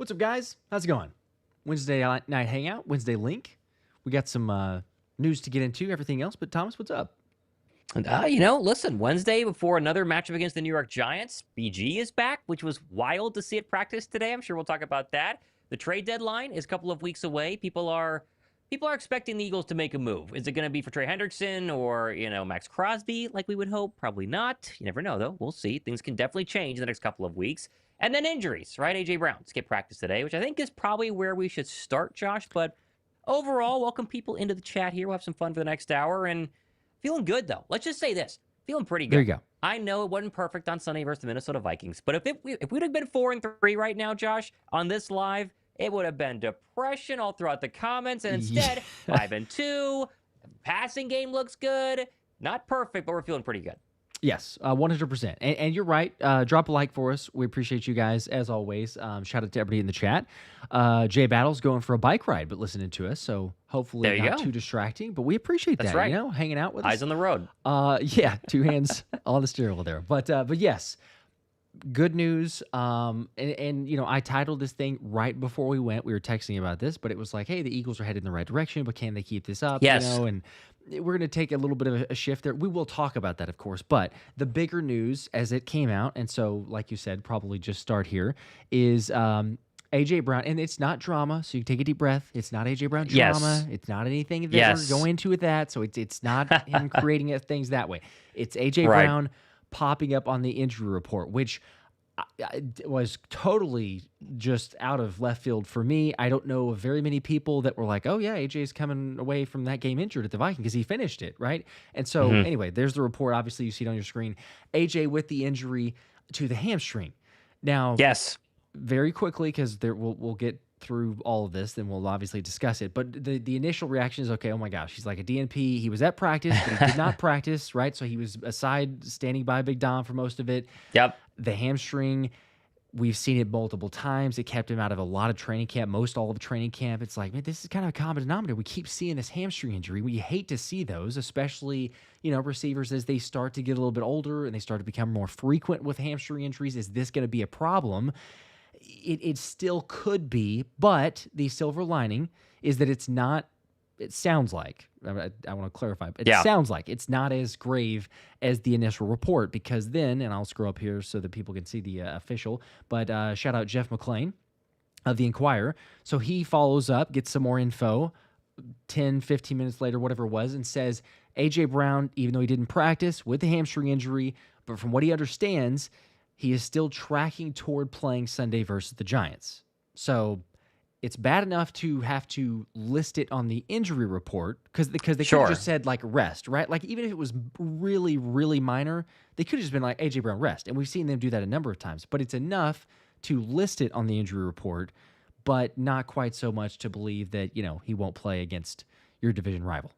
What's up, guys? How's it going? Wednesday night hangout, Wednesday link. We got some news to get into, everything else. But Thomas, what's up? Listen, Wednesday before another matchup against the New York Giants, BG is back, which was wild to see at practice today. I'm sure we'll talk about that. The trade deadline is a couple of weeks away. People are expecting the Eagles to make a move. Is it going to be for Trey Hendrickson or, Max Crosby like we would hope? Probably not. You never know, though. We'll see. Things can definitely change in the next couple of weeks. And then injuries, right? A.J. Brown skipped practice today, which I think is probably where we should start, Josh. But overall, welcome people into the chat here. We'll have some fun for the next hour. And feeling good, though. Let's just say this. Feeling pretty good. There you go. I know it wasn't perfect on Sunday versus the Minnesota Vikings. But if we'd have been 4-3 right now, Josh, on this live, it would have been depression all throughout the comments. And instead, 5-2. Passing game looks good. Not perfect, but we're feeling pretty good. Yes, 100%. And you're right. Drop a like for us. We appreciate you guys, as always. Shout out to everybody in the chat. Jay Battle's going for a bike ride, but listening to us. So hopefully not too distracting. But we appreciate That's that, right. hanging out with us. Eyes on the road. Yeah, two hands on the steering wheel there. But yes, good news. And I titled this thing right before we went. We were texting about this, but it was like, hey, the Eagles are headed in the right direction, but can they keep this up? Yes. And we're going to take a little bit of a shift there. We will talk about that, of course. But the bigger news as it came out, and so, like you said, probably just start here, is A.J. Brown. And it's not drama, so you can take a deep breath. It's not A.J. Brown drama. Yes. It's not anything that we're going into with that. So it's not him creating things that way. It's A.J. Right. Brown popping up on the injury report, which was totally just out of left field for me. I don't know of very many people that were like, oh, yeah, AJ's coming away from that game injured at the Vikings because he finished it, right? And so, anyway, there's the report. Obviously, you see it on your screen. AJ with the injury to the hamstring. Now, Yes. very quickly, because we'll get through all of this, then we'll obviously discuss it. But the initial reaction is, okay, oh my gosh, he's like a DNP. He was at practice, but he did not practice, right? So he was aside standing by Big Dom for most of it. Yep. The hamstring, we've seen it multiple times. It kept him out of a lot of training camp, most all of training camp. It's like, man, this is kind of a common denominator. We keep seeing this hamstring injury. We hate to see those, especially, receivers as they start to get a little bit older and they start to become more frequent with hamstring injuries. Is this going to be a problem? It still could be, but the silver lining is that it's not. It sounds like, I want to clarify, but it sounds like it's not as grave as the initial report, because then, and I'll scroll up here so that people can see the official, but shout out Jeff McClain of the Inquirer. So he follows up, gets some more info 10, 15 minutes later, whatever it was, and says, A.J. Brown, even though he didn't practice with the hamstring injury, but from what he understands, he is still tracking toward playing Sunday versus the Giants. So it's bad enough to have to list it on the injury report because they could have just said like rest, right? Like even if it was really, really minor, they could have just been like A.J. Brown rest. And we've seen them do that a number of times. But it's enough to list it on the injury report, but not quite so much to believe that, he won't play against your division rival.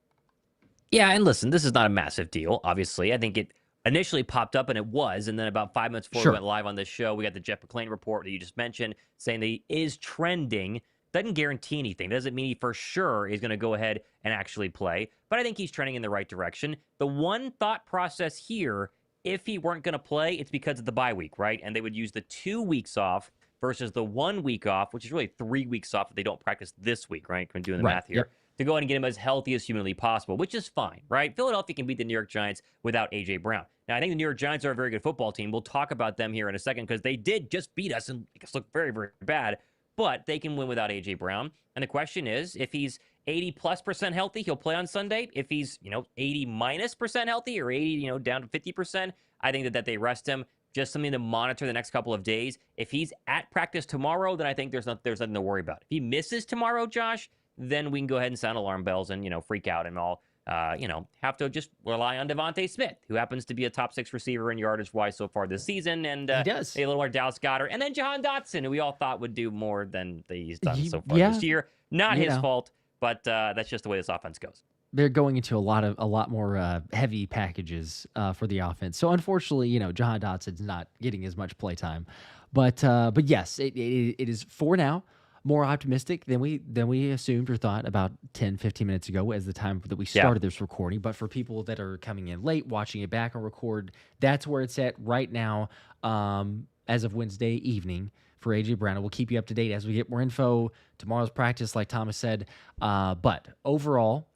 Yeah, and listen, this is not a massive deal, obviously. I think it initially popped up, and it was, and then about 5 minutes before we went live on this show, we got the Jeff McClain report that you just mentioned, saying that he is trending. Doesn't guarantee anything. Doesn't mean he for sure is going to go ahead and actually play, but I think he's trending in the right direction. The one thought process here, if he weren't going to play, it's because of the bye week, right? And they would use the 2 weeks off versus the 1 week off, which is really 3 weeks off if they don't practice this week, right? I'm doing the math here. To go ahead and get him as healthy as humanly possible, which is fine, right? Philadelphia can beat the New York Giants without A.J. Brown. Now, I think the New York Giants are a very good football team. We'll talk about them here in a second because they did just beat us and make us look very, very bad, but they can win without A.J. Brown. And the question is, if he's 80+% healthy, he'll play on Sunday. If he's, 80- healthy or 80, down to 50%, I think that they rest him. Just something to monitor the next couple of days. If he's at practice tomorrow, then I think there's nothing to worry about. If he misses tomorrow, Josh, then we can go ahead and sound alarm bells and, freak out and all, have to just rely on Devontae Smith, who happens to be a top 6 receiver in yardage-wise so far this season. And he does. A little more Dallas Goedert. And then Jahan Dotson, who we all thought would do more than he's done so far this year. Not his fault, but that's just the way this offense goes. They're going into a lot more heavy packages for the offense. So unfortunately, Jahan Dotson's not getting as much play time. But yes, it is for now more optimistic than we assumed or thought about 10, 15 minutes ago as the time that we started this recording. But for people that are coming in late, watching it back on record, that's where it's at right now as of Wednesday evening. for A.J. Brown. We'll keep you up to date as we get more info. Tomorrow's practice, like Thomas said. But overall,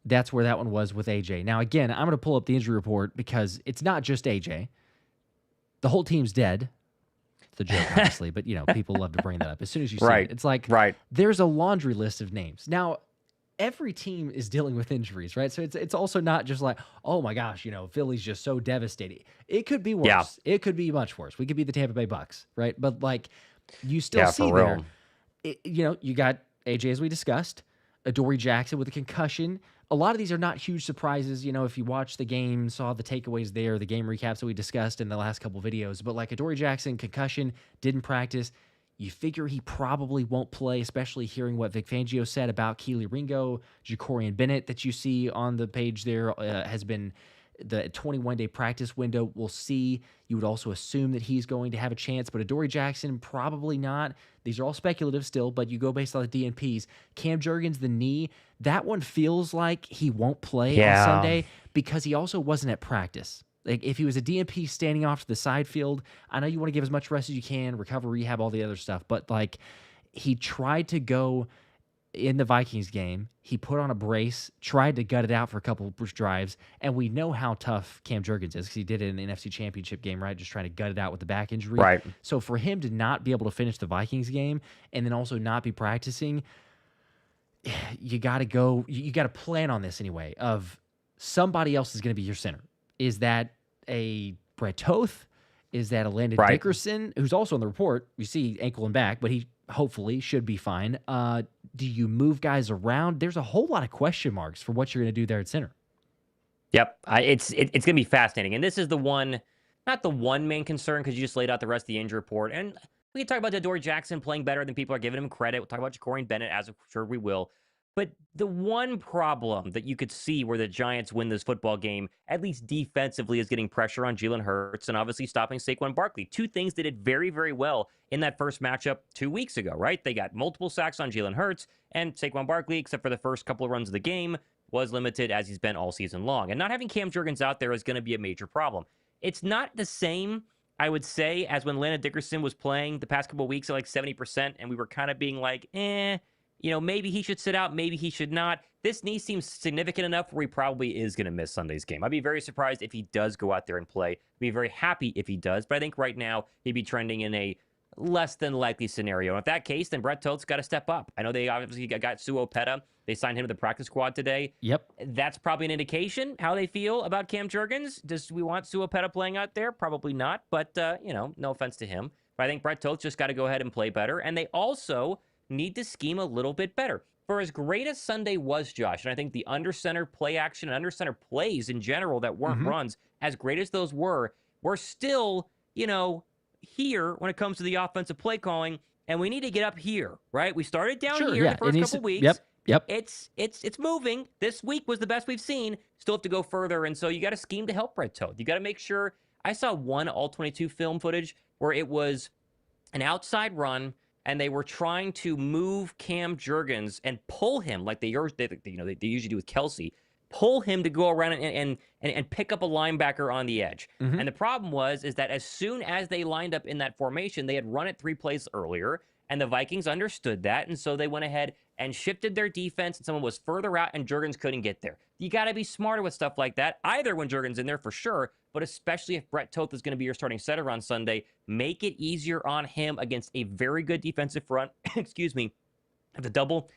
that's where that one was with A.J. Now, again, I'm going to pull up the injury report because it's not just A.J. The whole team's dead. It's a joke, obviously, but, people love to bring that up. As soon as you see it, it's like there's a laundry list of names. Now, every team is dealing with injuries, right? So it's also not just like, oh my gosh, Philly's just so devastating. It could be worse. Yeah. It could be much worse. We could be the Tampa Bay Bucks, right? But you still see there, you got AJ, as we discussed, Adoree Jackson with a concussion. A lot of these are not huge surprises. If you watch the game, saw the takeaways there, the game recaps that we discussed in the last couple videos. But Adoree Jackson, concussion, didn't practice. You figure he probably won't play, especially hearing what Vic Fangio said about Keely Ringo. Jacorian Bennett that you see on the page there has been the 21-day practice window. We'll see. You would also assume that he's going to have a chance, but Adoree Jackson, probably not. These are all speculative still, but you go based on the DNPs. Cam Jurgens, the knee, that one feels like he won't play on Sunday because he also wasn't at practice. If he was a DNP standing off to the side field, I know you want to give as much rest as you can, recover, rehab, all the other stuff, but he tried to go in the Vikings game. He put on a brace, tried to gut it out for a couple of drives, and we know how tough Cam Jurgens is because he did it in the NFC Championship game, right? Just trying to gut it out with the back injury. Right. So for him to not be able to finish the Vikings game and then also not be practicing, you got to plan on this anyway, of somebody else is going to be your center. Is that a Brett Toth? Is that a Landon Dickerson, who's also on the report? You see ankle and back, but he hopefully should be fine. Do you move guys around? There's a whole lot of question marks for what you're going to do there at center. Yep. It's going to be fascinating. And this is the one, not the one main concern, because you just laid out the rest of the injury report. And we can talk about Adoree Jackson playing better than people are giving him credit. We'll talk about Jacorian Bennett, as I'm sure we will. But the one problem that you could see where the Giants win this football game, at least defensively, is getting pressure on Jalen Hurts and obviously stopping Saquon Barkley. Two things they did very, very well in that first matchup 2 weeks ago, right? They got multiple sacks on Jalen Hurts, and Saquon Barkley, except for the first couple of runs of the game, was limited as he's been all season long. And not having Cam Jurgens out there is going to be a major problem. It's not the same, I would say, as when Landon Dickerson was playing the past couple of weeks at 70%, and we were kind of being maybe he should sit out, maybe he should not. This knee seems significant enough where he probably is going to miss Sunday's game. I'd be very surprised if he does go out there and play. I'd be very happy if he does, but I think right now he'd be trending in a less than likely scenario. And if that case, then Brett Toth's got to step up. I know they obviously got Sue Opeta. They signed him to the practice squad today. Yep. That's probably an indication how they feel about Cam Jurgens. Does we want Sue Opeta playing out there? Probably not, but, no offense to him. But I think Brett Toth just got to go ahead and play better. And they also need to scheme a little bit better. For as great as Sunday was, Josh, and I think the under center play action and under center plays in general that weren't runs, as great as those were, we're still, here when it comes to the offensive play calling, and we need to get up here, right? We started down here the first couple weeks. Yep. It's moving. This week was the best we've seen. Still have to go further, and so you got to scheme to help Brett Toth. You got to make sure. I saw one All-22 film footage where it was an outside run, and they were trying to move Cam Jurgens and pull him like they usually do with Kelsey, pull him to go around and pick up a linebacker on the edge. And the problem is that as soon as they lined up in that formation, they had run it 3 plays earlier, and the Vikings understood that, and so they went ahead and shifted their defense, and someone was further out, and Jurgens couldn't get there. You got to be smarter with stuff like that, either when Jurgens in there for sure, but especially if Brett Toth is going to be your starting center on Sunday, make it easier on him against a very good defensive front. Excuse me. The double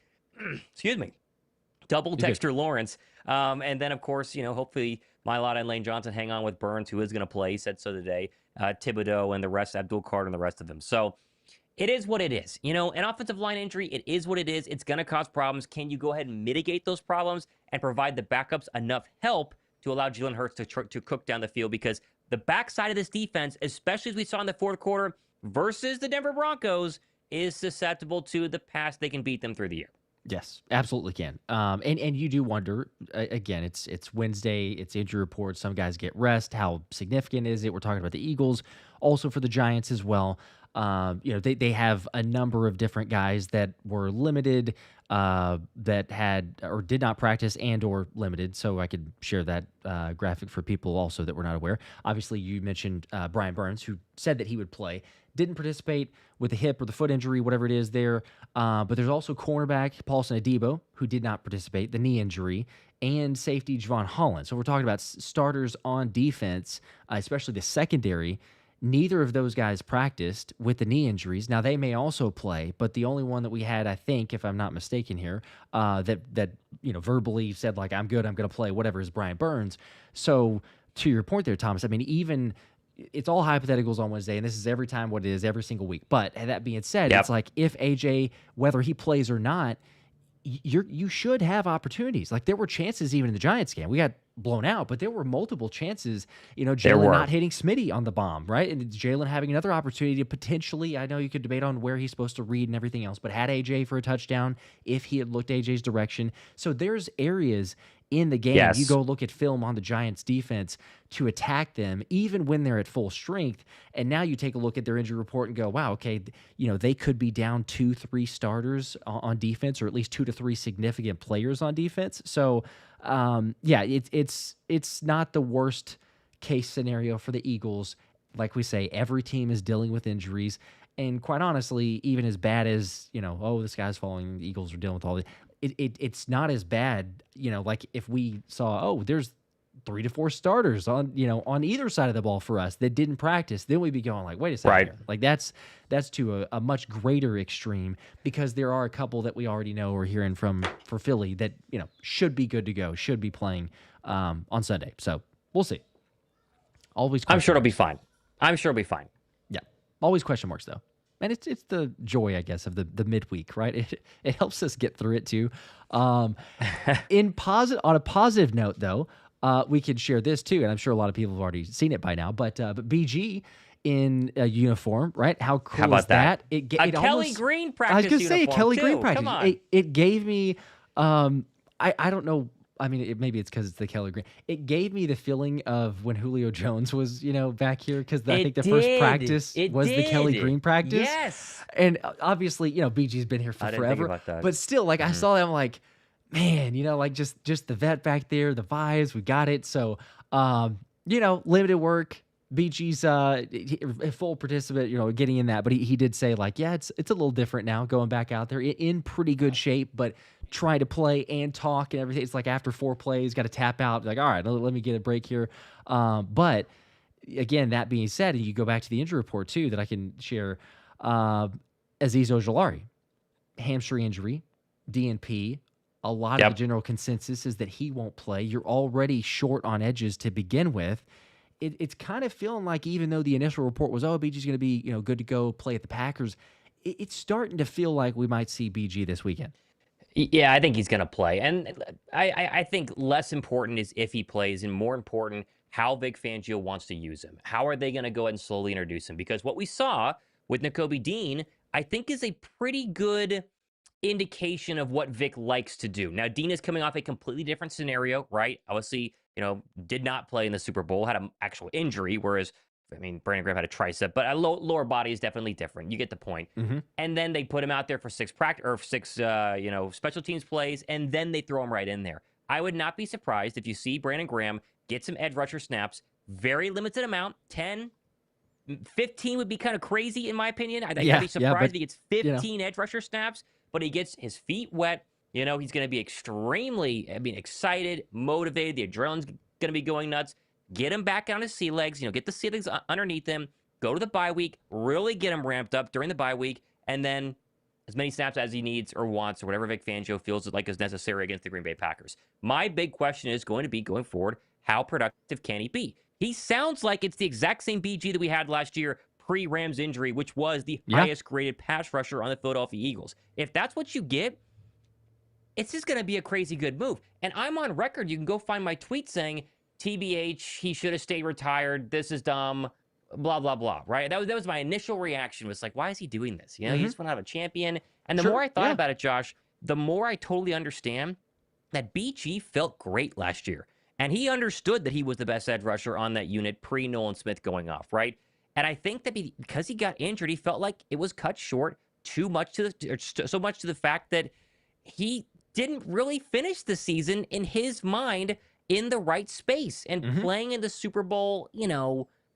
Dexter Lawrence. And then, of course, hopefully Mailata and Lane Johnson hang on with Burns, who is going to play. He said so today. Thibodeau and the rest, Abdul Carter and the rest of them. So it is what it is. An offensive line injury, it is what it is. It's going to cause problems. Can you go ahead and mitigate those problems and provide the backups enough help to allow Jalen Hurts to cook down the field? Because the backside of this defense, especially as we saw in the fourth quarter versus the Denver Broncos, is susceptible to the pass. They can beat them through the air. Yes, absolutely can. And you do wonder, again, it's Wednesday, it's injury reports. Some guys get rest. How significant is it? We're talking about the Eagles, also for the Giants as well. They have a number of different guys that were limited, that had or did not practice and or limited. So I could share that graphic for people also that were not aware. Obviously, you mentioned Brian Burns, who said that he would play, didn't participate with the hip or the foot injury, whatever it is there. But there's also cornerback Paulson Adebo, who did not participate, the knee injury, and safety Javon Holland. So we're talking about starters on defense, especially the secondary. Neither of those guys practiced with the knee injuries. Now they may also play, but the only one that we had, I think, if I'm not mistaken here, that verbally said like I'm good, I'm going to play, whatever, is Brian Burns. So to your point there, Thomas, I mean, even it's all hypotheticals on Wednesday, and this is every time what it is every single week. But that being said, It's like if AJ, whether he plays or not, you should have opportunities. Like there were chances even in the Giants game. We got blown out, but there were multiple chances. Jalen not hitting Smitty on the bomb, right? And Jalen having another opportunity to potentially, I know you could debate on where he's supposed to read and everything else, but had AJ for a touchdown if he had looked AJ's direction. So there's areas in the game. Yes. You go look at film on the Giants defense to attack them, even when they're at full strength. And now you take a look at their injury report and go, wow, okay, they could be down 2-3 starters on defense, or at least 2 to 3 significant players on defense. So, it's not the worst case scenario for the Eagles. Like we say, every team is dealing with injuries. And quite honestly, even as bad as, this guy's falling, the Eagles are dealing with all this, it's not as bad, like if we saw, there's 3 to 4 starters on either side of the ball for us that didn't practice, then we'd be going like, wait a second, here. Like that's to a much greater extreme, because there are a couple that we already know we're hearing for Philly that, should be good to go, should be playing on Sunday. So we'll see. I'm sure it'll be fine. Yeah. Always question marks though. And it's the joy, I guess, of the midweek, right? It helps us get through it too. On a positive note, though, we could share this too, and I'm sure a lot of people have already seen it by now. But BG in a uniform, right? How cool about is that? It Kelly Green practice. I was going to say Kelly too. Green practice. Come on. It gave me. I don't know. I mean, maybe it's because it's the Kelly Green. It gave me the feeling of when Julio Jones was, back here, because I think the first practice was the Kelly Green practice. Yes. And obviously, BG's been here for forever. Didn't think about that. But still, like, I saw that, I'm like, man, like just the vet back there, the vibes, we got it. So, limited work. BG's a full participant, getting in that. But he did say, like, yeah, it's a little different now going back out there in pretty good shape, but try to play and talk and everything. It's like after 4 plays, got to tap out. Like, all right, let me get a break here. But again, that being said, and you go back to the injury report too that I can share. Azeez Ojulari, hamstring injury, DNP. A lot of the general consensus is that he won't play. You're already short on edges to begin with. It's kind of feeling like, even though the initial report was, BG's going to be good to go play at the Packers, it's starting to feel like we might see BG this weekend. Yeah, I think he's going to play. And I think less important is if he plays, and more important, how Vic Fangio wants to use him. How are they going to go ahead and slowly introduce him? Because what we saw with Nakobe Dean, I think, is a pretty good indication of what Vic likes to do. Now, Dean is coming off a completely different scenario, right? Obviously, did not play in the Super Bowl, had an actual injury, whereas, Brandon Graham had a tricep, but a lower body is definitely different. You get the point. Mm-hmm. And then they put him out there for 6 special teams plays, and then they throw him right in there. I would not be surprised if you see Brandon Graham get some edge rusher snaps, very limited amount, 10, 15 would be kind of crazy in my opinion. I'd be surprised if he gets 15 edge rusher snaps, but he gets his feet wet. He's going to be extremely, excited, motivated. The adrenaline's going to be going nuts. Get him back on his sea legs. Get the sea legs underneath him. Go to the bye week. Really get him ramped up during the bye week. And then as many snaps as he needs or wants, or whatever Vic Fangio feels like is necessary against the Green Bay Packers. My big question is going to be, going forward, how productive can he be? He sounds like it's the exact same BG that we had last year pre-Rams injury, which was the highest graded pass rusher on the Philadelphia Eagles. If that's what you get, it's just going to be a crazy good move. And I'm on record. You can go find my tweet saying, TBH, he should have stayed retired. This is dumb. Blah, blah, blah. Right? That was my initial reaction, was like, why is he doing this? He just want to have a champion. And the more I thought about it, Josh, the more I totally understand that BG felt great last year. And he understood that he was the best edge rusher on that unit pre-Nolan Smith going off, right? And I think that because he got injured, he felt like it was cut short too much so much to the fact that he didn't really finish the season in his mind in the right space and playing in the Super Bowl,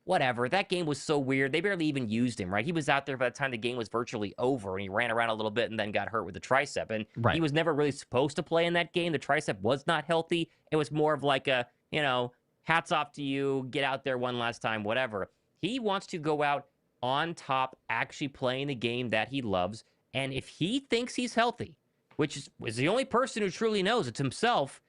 whatever. That game was so weird. They barely even used him, right? He was out there by the time the game was virtually over, and he ran around a little bit and then got hurt with the tricep. And he was never really supposed to play in that game. The tricep was not healthy. It was more of like a, hats off to you, get out there one last time, whatever. He wants to go out on top, actually playing the game that he loves. And if he thinks he's healthy, which is the only person who truly knows, it's himself,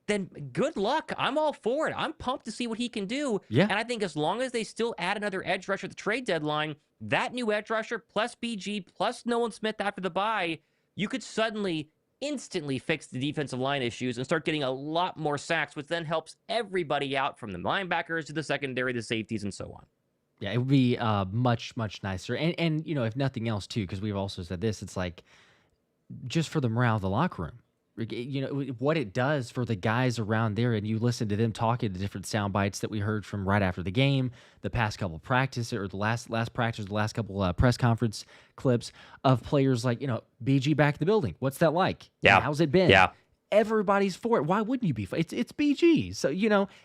then good luck. I'm all for it. I'm pumped to see what he can do. Yeah. And I think as long as they still add another edge rusher at the trade deadline, that new edge rusher plus BG plus Nolan Smith after the bye, you could suddenly instantly fix the defensive line issues and start getting a lot more sacks, which then helps everybody out from the linebackers to the secondary, the safeties, and so on. Yeah, it would be much, much nicer. And if nothing else, too, because we've also said this, it's like just for the morale of the locker room. What it does for the guys around there, and you listen to them talking to different sound bites that we heard from right after the game, the past couple of practice or the last practice, the last couple press conference clips of players like, BG back in the building. What's that like? Yeah. How's it been? Yeah. Everybody's for it. Why wouldn't you be? It's BG. So,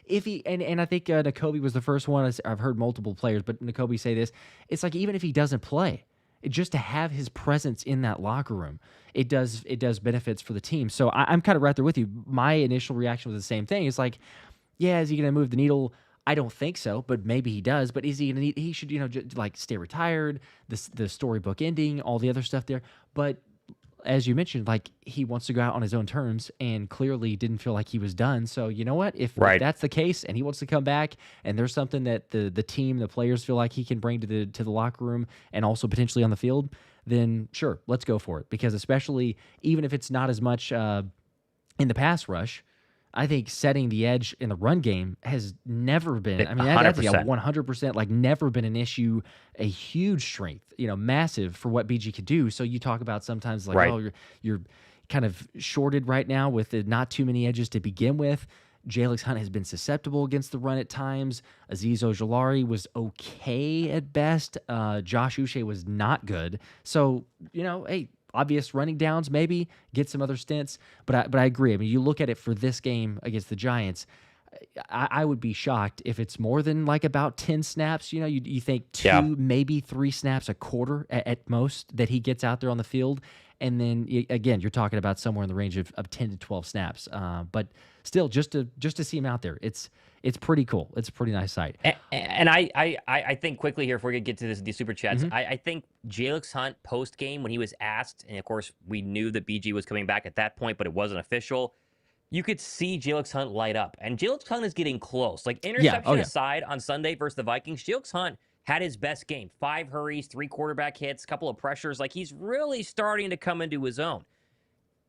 if he, and I think Nakobe was the first one. I've heard multiple players, but Nakobe say this. It's like, even if he doesn't play, just to have his presence in that locker room, it does benefits for the team. So I'm kind of right there with you. My initial reaction was the same thing. It's like, yeah, is he going to move the needle? I don't think so, but maybe he does. But is he going to he should, just like stay retired, the storybook ending, all the other stuff there. But as you mentioned, like, he wants to go out on his own terms and clearly didn't feel like he was done. So you know what? If that's the case and he wants to come back and there's something that the team, the players feel like he can bring to the locker room and also potentially on the field, then sure, let's go for it. Because especially even if it's not as much in the pass rush, I think setting the edge in the run game has never been, I mean, that's like a 100%, like, never been an issue, a huge strength, massive for what BG could do. So you talk about sometimes like, oh, you're kind of shorted right now with not too many edges to begin with. Jalen Hunt has been susceptible against the run at times. Azeez Ojulari was okay at best. Josh Uche was not good. So, hey, obvious running downs, maybe get some other stints, but I agree. I mean, you look at it for this game against the Giants, I would be shocked if it's more than like about 10 snaps. You think 2, maybe 3 snaps a quarter at most that he gets out there on the field, and then again, you're talking about somewhere in the range of 10 to 12 snaps. But still, just to see him out there, it's pretty cool. It's a pretty nice sight. And I think quickly here, if we're going to get to these super chats, I think Jalen Hunt post-game, when he was asked, and of course we knew that BG was coming back at that point, but it wasn't official, you could see Jalen Hunt light up. And Jalen Hunt is getting close. Like, interception aside on Sunday versus the Vikings, Jalen Hunt had his best game. 5 hurries, 3 quarterback hits, couple of pressures. Like, he's really starting to come into his own.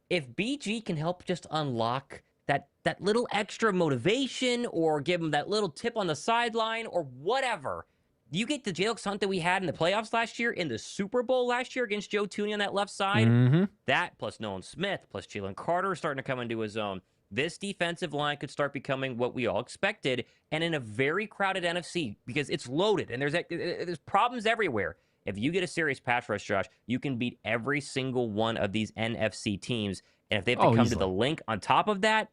If BG can help just unlock that little extra motivation or give him that little tip on the sideline or whatever, you get the Jalen Hunt that we had in the playoffs last year, in the Super Bowl last year against Joe Tooney on that left side. That plus Nolan Smith plus Jalen Carter starting to come into his own. This defensive line could start becoming what we all expected, and in a very crowded NFC, because it's loaded and there's problems everywhere. If you get a serious pass rush, Josh, you can beat every single one of these NFC teams. And if they have to come easily to the link on top of that,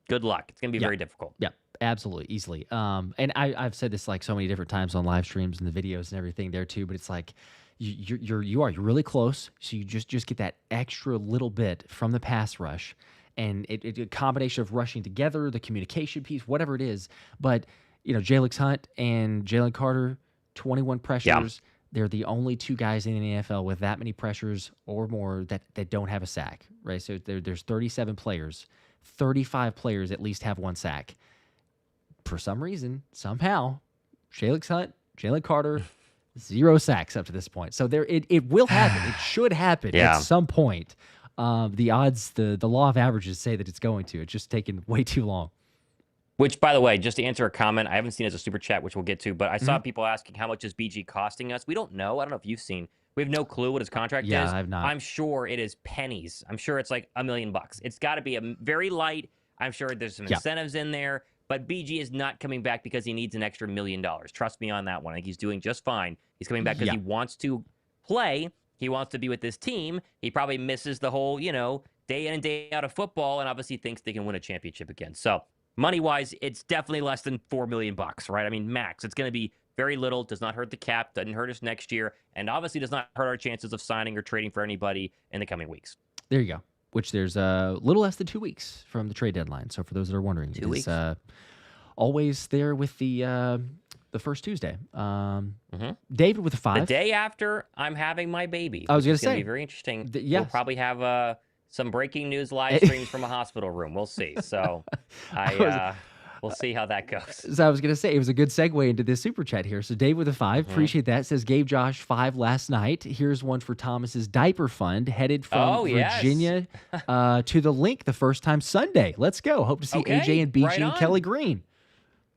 good luck. It's going to be very difficult. Yeah, absolutely, easily. And I've said this like so many different times on live streams and the videos and everything there too. But it's like you're really close. So you just get that extra little bit from the pass rush, and a combination of rushing together, the communication piece, whatever it is. But Jalen Hunt and Jalen Carter, 21 pressures. Yeah. They're the only 2 guys in the NFL with that many pressures or more that don't have a sack, right? So there's 37 players. 35 players at least have 1 sack. For some reason, somehow, Jalen Hunt, Jalen Carter, 0 sacks up to this point. So it will happen. It should happen at some point. The odds, the law of averages say that it's going to. It's just taken way too long. Which, by the way, just to answer a comment, I haven't seen as a super chat, which we'll get to, but I saw people asking how much is BG costing us. We don't know. I don't know if you've seen. We have no clue what his contract is. Yeah, I've not. I'm sure it is pennies. I'm sure it's like $1 million. It's got to be a very light. I'm sure there's some incentives in there, But BG is not coming back because he needs an extra $1 million. Trust me on that one. I think he's doing just fine. He's coming back because he wants to play. He wants to be with this team. He probably misses the whole, day in and day out of football, and obviously thinks they can win a championship again. So money-wise, it's definitely less than $4 million, right? I mean, max. It's going to be very little. Does not hurt the cap. Doesn't hurt us next year, and obviously does not hurt our chances of signing or trading for anybody in the coming weeks. There you go. Which there's a little less than 2 weeks from the trade deadline. So for those that are wondering, 2 weeks. Always there with the first Tuesday. David with a 5. The day after I'm having my baby. I was going to say. It's going to be very interesting. Yes. We'll probably have some breaking news live streams from a hospital room. We'll see. So we'll see how that goes. So I was going to say, it was a good segue into this super chat here. So Dave with a 5, appreciate that. Says, gave Josh 5 last night. Here's one for Thomas's diaper fund, headed from Virginia to the link the first time Sunday. Let's go. Hope to see AJ and BG and Kelly Green.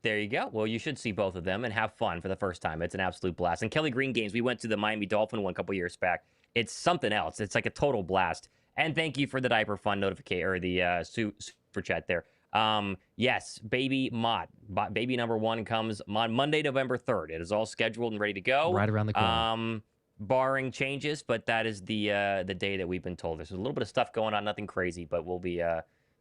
There you go. Well, you should see both of them and have fun for the first time. It's an absolute blast. And Kelly Green games, we went to the Miami Dolphin one a couple years back. It's something else. It's like a total blast. And thank you for the diaper fund notification, or the super chat there. Yes, baby Mott. Baby number 1 comes on Monday, November 3rd. It is all scheduled and ready to go. Right around the corner. Barring changes, but that is the day that we've been told. There's a little bit of stuff going on, nothing crazy, but we'll be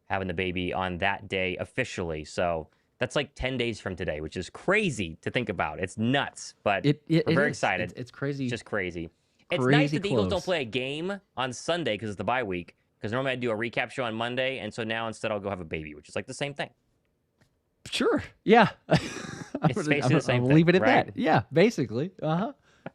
having the baby on that day officially. So that's like 10 days from today, which is crazy to think about. It's nuts, but we're very excited. It's crazy. It's just crazy. It's nice that the Eagles don't play a game on Sunday because it's the bye week. Because normally I do a recap show on Monday, and so now instead I'll go have a baby, which is like the same thing. Sure. Yeah. It's basically the same thing. I'll leave it at right? that. Yeah, basically.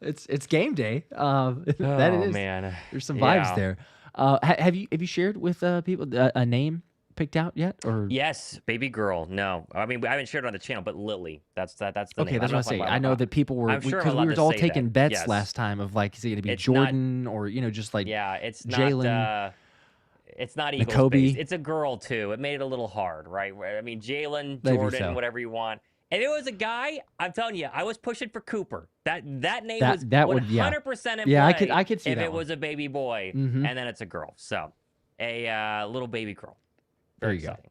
It's game day. That it is. Man. There's some vibes there. Have you shared with people a name picked out yet? Or yes, baby girl. No, I mean I haven't shared it on the channel, but Lily. That's the name. Okay, that's what I say. I know that people were because we were all taking bets last time of like, is it going to be Jordan or just like it's Jalen. Not. It's not Eagles Nakobe. based. It's a girl too. It made it a little hard, right? I mean, Jalen, Jordan, whatever you want. If it was a guy, I'm telling you, I was pushing for Cooper. That name was 100% in play. Yeah, I could see if that it was a baby boy, and then it's a girl. So, a little baby girl. Very exciting. Go.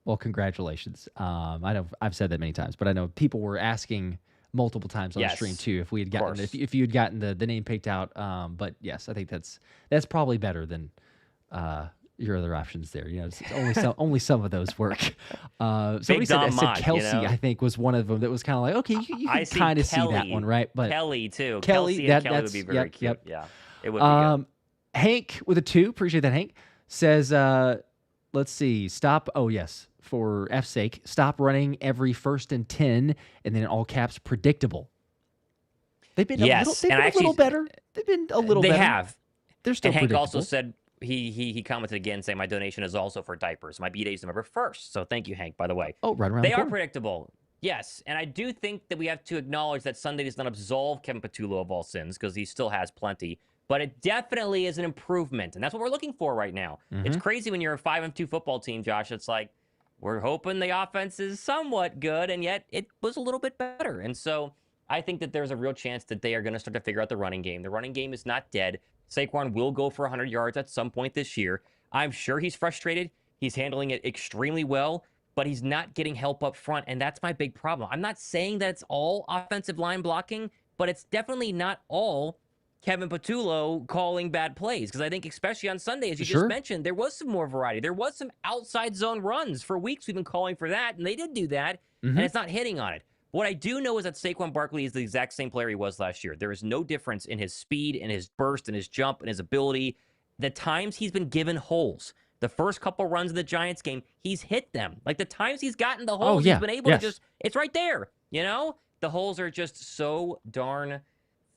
Well, congratulations. I know I've said that many times, but I know people were asking multiple times on the stream too if we had gotten if you had gotten the name picked out. But yes, I think that's probably better than your other options there. It's only some of those work. Somebody said Kelsey, I think, was one of them that was kind of like, okay, you can kind of see that one, right? But Kelly too. Kelly would be very cute. Yeah, it would be good. Hank with a 2, appreciate that. Hank says, let's see, stop. Oh yes, for F's sake, stop running every 1st and 10, and then in all caps, predictable. They've been a little better. They've been a little better. They have. They're still Hank predictable. also said. He commented again saying my donation is also for diapers. My B-Day is November 1st. So thank you, Hank, by the way. Oh, right around They the corner. are predictable. Yes. And I do think that we have to acknowledge that Sunday does not absolve Kevin Patullo of all sins because he still has plenty. But it definitely is an improvement. And that's what we're looking for right now. It's crazy when you're a 5-2 football team, Josh. It's like we're hoping the offense is somewhat good, and yet it was a little bit better. And so I think that there's a real chance that they are going to start to figure out the running game. The running game is not dead. Saquon will go for 100 yards at some point this year. I'm sure he's frustrated. He's handling it extremely well, but he's not getting help up front, and that's my big problem. I'm not saying that it's all offensive line blocking, but it's definitely not all Kevin Patullo calling bad plays, because I think especially on Sunday, as you just mentioned, there was some more variety. There was some outside zone runs. For weeks we've been calling for that, and they did do that, and it's not hitting on it. What I do know is that Saquon Barkley is the exact same player he was last year. There is no difference in his speed, in his burst, in his jump, in his ability. The times he's been given holes, the first couple runs of the Giants game, he's hit them. Like the times he's gotten the holes, he's been able to it's right there. The holes are just so darn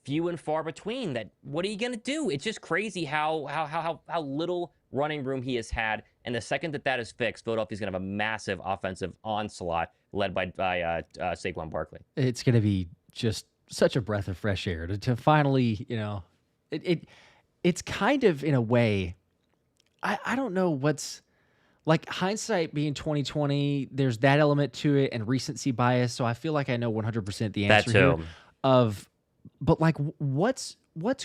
few and far between that what are you going to do? It's just crazy how little running room he has had. And the second that is fixed, Philadelphia's going to have a massive offensive onslaught led by Saquon Barkley. It's going to be just such a breath of fresh air to finally, it's kind of in a way, I don't know what's like hindsight being 2020. There's that element to it and recency bias. So I feel like I know 100% the answer here but like what's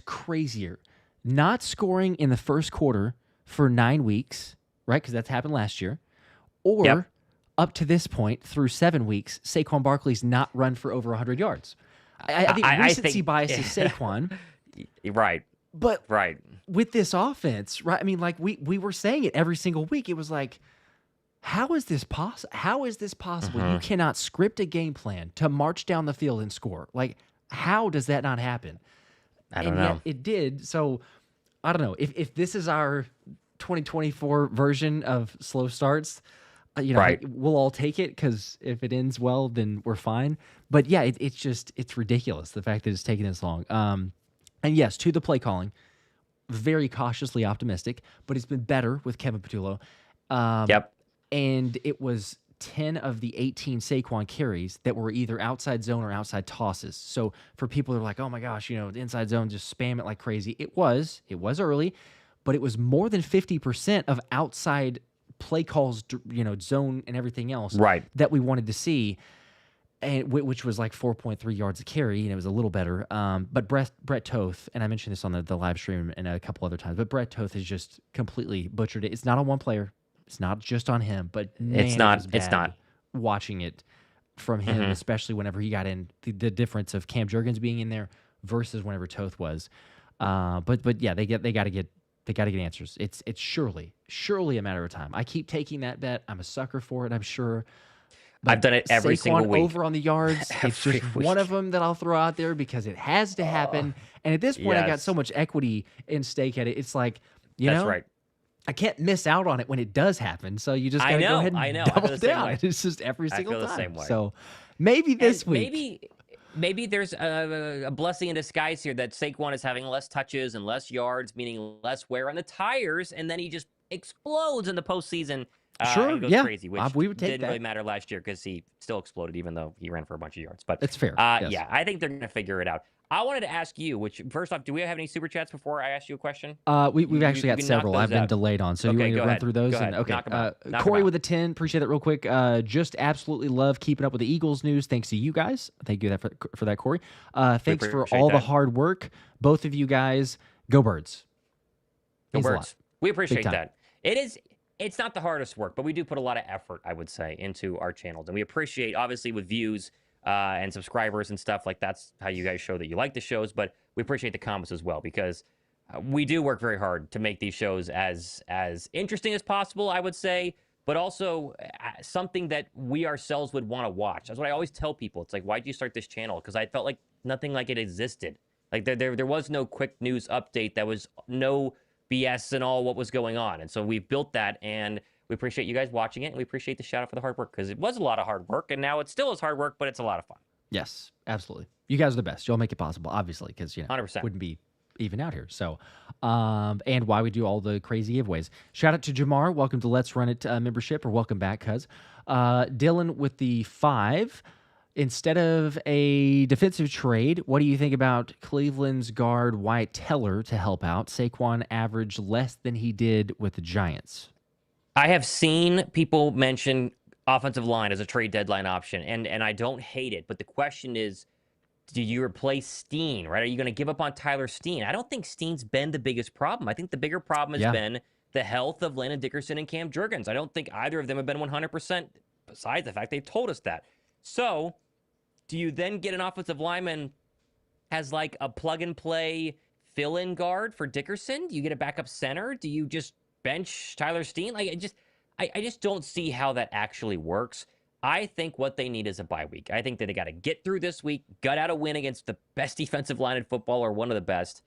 crazier, not scoring in the first quarter for 9 weeks, right? Because that's happened last year, or up to this point, through 7 weeks, Saquon Barkley's not run for over 100 yards. I think recency bias is Saquon. Right. But right. with this offense, right? I mean, like we were saying it every single week. It was like, how is this possible? How is this possible? You cannot script a game plan to march down the field and score. Like, how does that not happen? I don't know. Yet it did. So I don't know if this is our 2024 version of slow starts. We'll all take it, because if it ends well, then we're fine. But yeah, it's ridiculous, the fact that it's taking this long. And yes, to the play calling, very cautiously optimistic, but it's been better with Kevin Patullo. Yep. And it was 10 of the 18 Saquon carries that were either outside zone or outside tosses. So for people that are like, oh my gosh, the inside zone, just spam it like crazy. It was early, but it was more than 50% of outside play calls, zone and everything else that we wanted to see, and which was like 4.3 yards a carry, and it was a little better. But Brett Toth, and I mentioned this on the live stream and a couple other times, but Brett Toth has just completely butchered it. It's not on one player. It's not just on him, but man, it's not. It's not watching it from him, especially whenever he got in. The difference of Cam Jurgens being in there versus whenever Toth was. But yeah, they got to get answers. It's surely a matter of time. I keep taking that bet. I'm a sucker for it, I'm sure. But I've done it every single week. Over on the yards, it's just one of them that I'll throw out there because it has to happen. And at this point, I got so much equity in stake at it. It's like, That's right. I can't miss out on it when it does happen. So you just got to go ahead and double down. It's just every single time. The same way. So maybe this week. Maybe there's a blessing in disguise here that Saquon is having less touches and less yards, meaning less wear on the tires, and then he just explodes in the postseason. Sure, goes crazy, which we would take didn't really matter last year because he still exploded, even though he ran for a bunch of yards. But it's fair. Yes. Yeah, I think they're going to figure it out. I wanted to ask you, first off, do we have any super chats before I ask you a question? We've actually got several. I've been delayed on, so you want me to run through those? Okay. Corey with a 10. Appreciate that real quick. Just absolutely love keeping up with the Eagles news. Thanks to you guys. Thank you for that, Corey. Thanks for all the hard work. Both of you guys. Go Birds. Go Birds. We appreciate that. It's not the hardest work, but we do put a lot of effort, I would say, into our channels. And we appreciate, obviously, with views and subscribers and stuff, like that's how you guys show that you like the shows. But we appreciate the comments as well, because we do work very hard to make these shows as interesting as possible, I would say, but also something that we ourselves would want to watch. That's what I always tell people. It's like, why did you start this channel? Because I felt like nothing like it existed. Like there was no quick news update. There was no BS and all what was going on. And so we built that, and we appreciate you guys watching it, and we appreciate the shout out for the hard work, because it was a lot of hard work, and now it still is hard work, but it's a lot of fun. Yes, absolutely. You guys are the best. Y'all make it possible, obviously, because 100%. Wouldn't be even out here. So, and why we do all the crazy giveaways. Shout out to Jamar. Welcome to Let's Run It membership, or welcome back, cuz. Dylan with the 5. Instead of a defensive trade, what do you think about Cleveland's guard Wyatt Teller to help out? Saquon averaged less than he did with the Giants. I have seen people mention offensive line as a trade deadline option, and I don't hate it. But the question is, do you replace Steen, right? Are you going to give up on Tyler Steen? I don't think Steen's been the biggest problem. I think the bigger problem has been the health of Landon Dickerson and Cam Jurgens. I don't think either of them have been 100%, besides the fact they've told us that. So do you then get an offensive lineman as like a plug-and-play fill-in guard for Dickerson? Do you get a backup center? Do you just bench Tyler Steen? Like, I just don't see how that actually works. I think what they need is a bye week. I think that they got to get through this week, gut out a win against the best defensive line in football, or one of the best,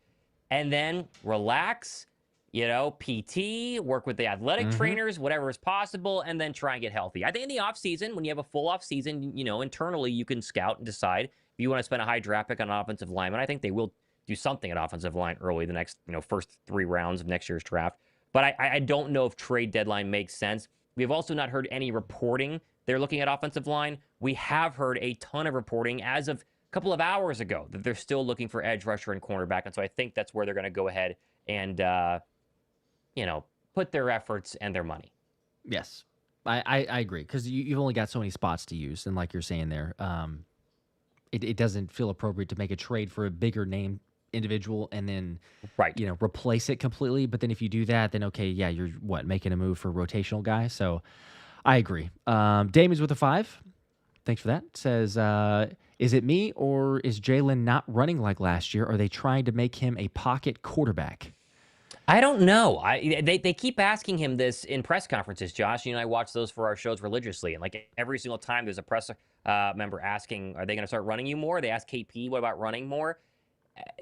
and then relax, PT, work with the athletic trainers, whatever is possible, and then try and get healthy. I think in the offseason, when you have a full offseason, internally you can scout and decide if you want to spend a high draft pick on an offensive lineman. I think they will do something at offensive line early, the next, first 3 rounds of next year's draft. But I don't know if trade deadline makes sense. We've also not heard any reporting they're looking at offensive line. We have heard a ton of reporting as of a couple of hours ago that they're still looking for edge rusher and cornerback. And so I think that's where they're going to go ahead and, put their efforts and their money. Yes, I agree, because you've only got so many spots to use. And like you're saying there, it doesn't feel appropriate to make a trade for a bigger name individual and then replace it completely. But then if you do that, then okay, yeah, you're making a move for a rotational guy. So I agree. Damon's with a 5. Thanks for that. Says, is it me or is Jalen not running like last year? Are they trying to make him a pocket quarterback? I don't know. They keep asking him this in press conferences, Josh. You and I watch those for our shows religiously, and like every single time there's a press member asking, "Are they going to start running you more?" They ask KP, "What about running more?"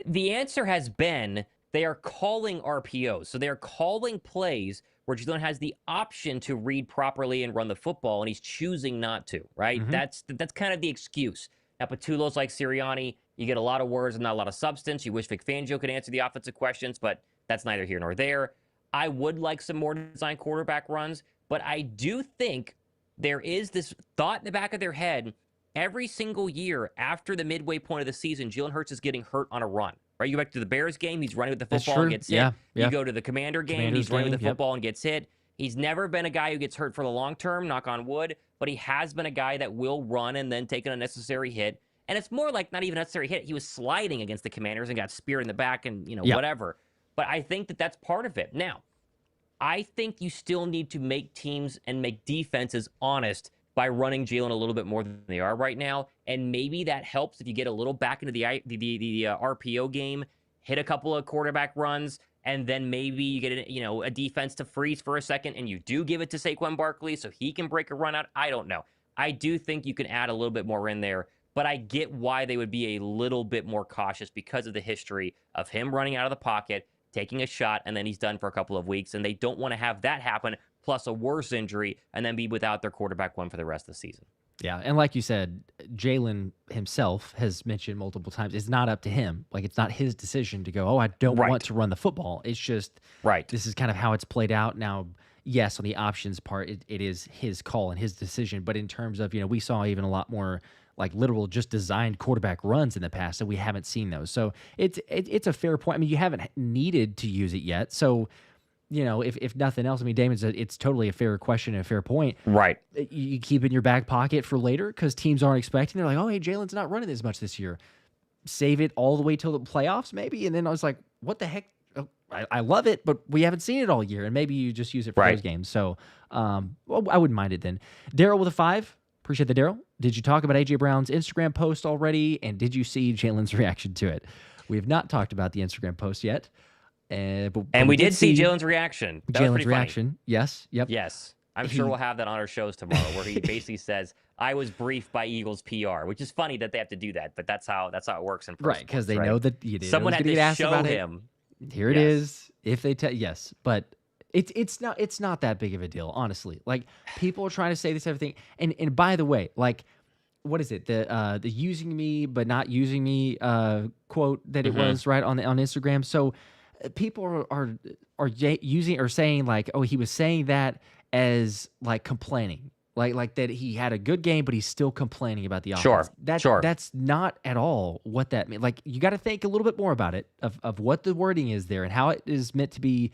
The answer has been they are calling RPOs, so they are calling plays where Jalen has the option to read properly and run the football, and he's choosing not to. Right? Mm-hmm. That's kind of the excuse. Now, Patulo's like Sirianni. You get a lot of words and not a lot of substance. You wish Vic Fangio could answer the offensive questions, but that's neither here nor there. I would like some more design quarterback runs, but I do think there is this thought in the back of their head every single year after the midway point of the season, Jalen Hurts is getting hurt on a run. Right? You go back to the Bears game, he's running with the football and gets hit. Yeah. You go to the Commander game, he's running with the football and gets hit. He's never been a guy who gets hurt for the long term, knock on wood, but he has been a guy that will run and then take an unnecessary hit. And it's more like not even a necessary hit. He was sliding against the Commanders and got speared in the back and, whatever. But I think that that's part of it. Now, I think you still need to make teams and make defenses honest by running Jalen a little bit more than they are right now. And maybe that helps if you get a little back into the RPO game, hit a couple of quarterback runs, and then maybe you get a defense to freeze for a second, and you do give it to Saquon Barkley so he can break a run out. I don't know. I do think you can add a little bit more in there. But I get why they would be a little bit more cautious because of the history of him running out of the pocket, taking a shot, and then he's done for a couple of weeks. And they don't want to have that happen, plus a worse injury, and then be without their quarterback one for the rest of the season. Yeah, and like you said, Jalen himself has mentioned multiple times, it's not up to him. Like, it's not his decision to go, I don't want to run the football. It's just, this is kind of how it's played out. Now, yes, on the options part, it is his call and his decision. But in terms of, we saw even a lot more like literal just designed quarterback runs in the past, and we haven't seen those. So it's a fair point. I mean, you haven't needed to use it yet. So, if nothing else, I mean, Damon's it's totally a fair question and a fair point. Right. You keep it in your back pocket for later because teams aren't expecting. They're like, hey, Jalen's not running as much this year. Save it all the way till the playoffs, maybe. And then I was like, what the heck? I love it, but we haven't seen it all year. And maybe you just use it for those games. So I wouldn't mind it then. Daryl with a 5. Appreciate the Daryl. Did you talk about A.J. Brown's Instagram post already? And did you see Jalen's reaction to it? We have not talked about the Instagram post yet. But we did see Jalen's reaction. Jalen's reaction. Funny. Yes. Yep. Yes. I'm sure we'll have that on our shows tomorrow where he basically says, I was briefed by Eagles PR, which is funny that they have to do that, but that's how it works in pro right, because they know that you did. Someone had to show him. Here it is. If they tell but it's not that big of a deal, honestly. Like, people are trying to say this everything. And by the way, like, what is it? The using me but not using me quote that it was right on Instagram. So people are using or saying like, he was saying that as like complaining. Like that he had a good game, but he's still complaining about the offense. That's not at all what that means. Like, you got to think a little bit more about it, of what the wording is there and how it is meant to be,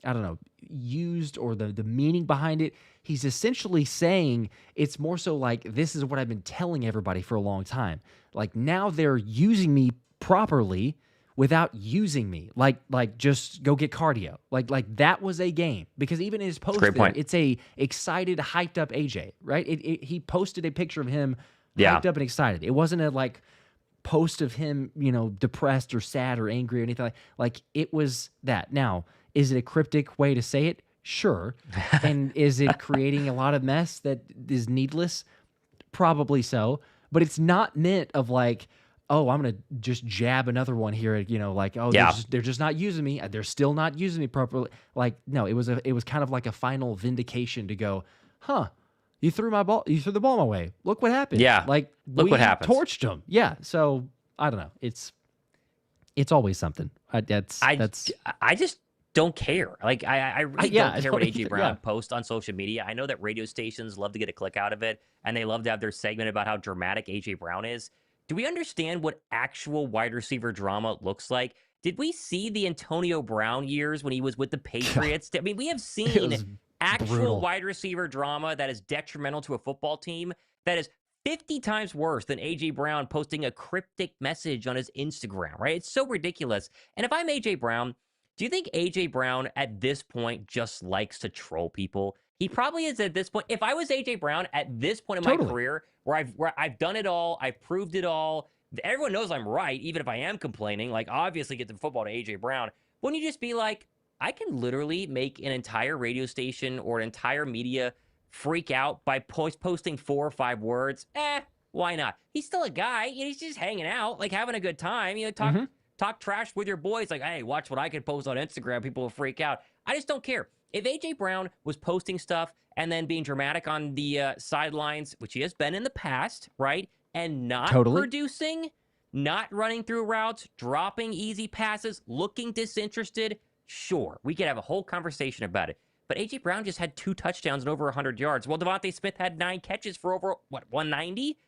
I don't know, used, or the meaning behind it. He's essentially saying it's more so like, this is what I've been telling everybody for a long time. Like, now they're using me properly without using me. Like just go get cardio. Like that was a game. Because even in his post there, it's a excited, hyped up AJ, right? He posted a picture of him hyped up and excited. It wasn't a like post of him, depressed or sad or angry or anything like it was that. Now, is it a cryptic way to say it? Sure. And is it creating a lot of mess that is needless? Probably so. But it's not meant of like, I'm going to just jab another one here, they're just not using me. They're still not using me properly. Like, no, it was kind of like a final vindication to go, you threw the ball my way. Look what happened. Yeah. Like, look what happened. Torched them. Yeah. So I don't know. It's always something. I just don't care. Like, I really don't care what AJ Brown posts on social media. I know that radio stations love to get a click out of it, and they love to have their segment about how dramatic AJ Brown is. Do we understand what actual wide receiver drama looks like? Did we see the Antonio Brown years when he was with the Patriots? I mean, we have seen actual wide receiver drama that is detrimental to a football team that is 50 times worse than A.J. Brown posting a cryptic message on his Instagram, right? It's so ridiculous. And if I'm A.J. Brown, Do you think AJ Brown at this point just likes to troll people? He probably is at this point. If I was AJ Brown at this point in my Totally. career where I've done it all, I've proved it all, everyone knows I'm right, even if I am complaining, like obviously get the football to AJ Brown. Wouldn't you just be like, I can literally make an entire radio station or an entire media freak out by posting 4 or 5 words? Why not? He's still a guy. He's just hanging out, like having a good time. Talk trash with your boys. Like, hey, watch what I can post on Instagram. People will freak out. I just don't care. If AJ Brown was posting stuff and then being dramatic on the sidelines, which he has been in the past, right, and not producing, not running through routes, dropping easy passes, looking disinterested, sure, we could have a whole conversation about it. But AJ Brown just had 2 touchdowns and over 100 yards. Well, Devontae Smith had 9 catches for over, 190?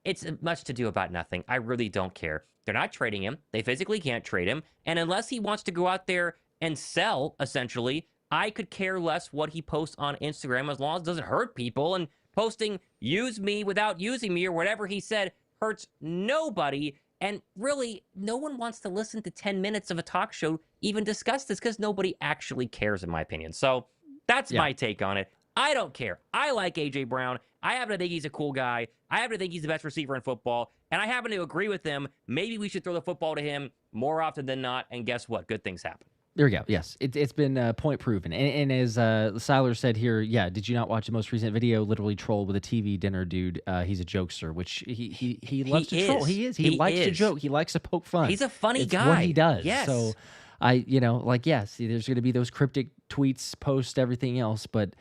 It's much to do about nothing. I really don't care. They're not trading him. They physically can't trade him. And unless he wants to go out there and sell, essentially, I could care less what he posts on Instagram as long as it doesn't hurt people. And posting use me without using me or whatever he said hurts nobody. And really, no one wants to listen to 10 minutes of a talk show even discuss this because nobody actually cares, in my opinion. So that's my take on it. I don't care. I like AJ Brown. I happen to think he's a cool guy. I happen to think he's the best receiver in football. And I happen to agree with him. Maybe we should throw the football to him more often than not. And guess what? Good things happen. There we go. Yes, it's been point proven. And as Siler said here, yeah, did you not watch the most recent video? Literally troll with a TV dinner dude. He's a jokester, which he loves to troll. He is. He likes to joke. He likes to poke fun. He's a funny guy. It's what he does. Yes. So yes, there's going to be those cryptic tweets, posts, everything else. But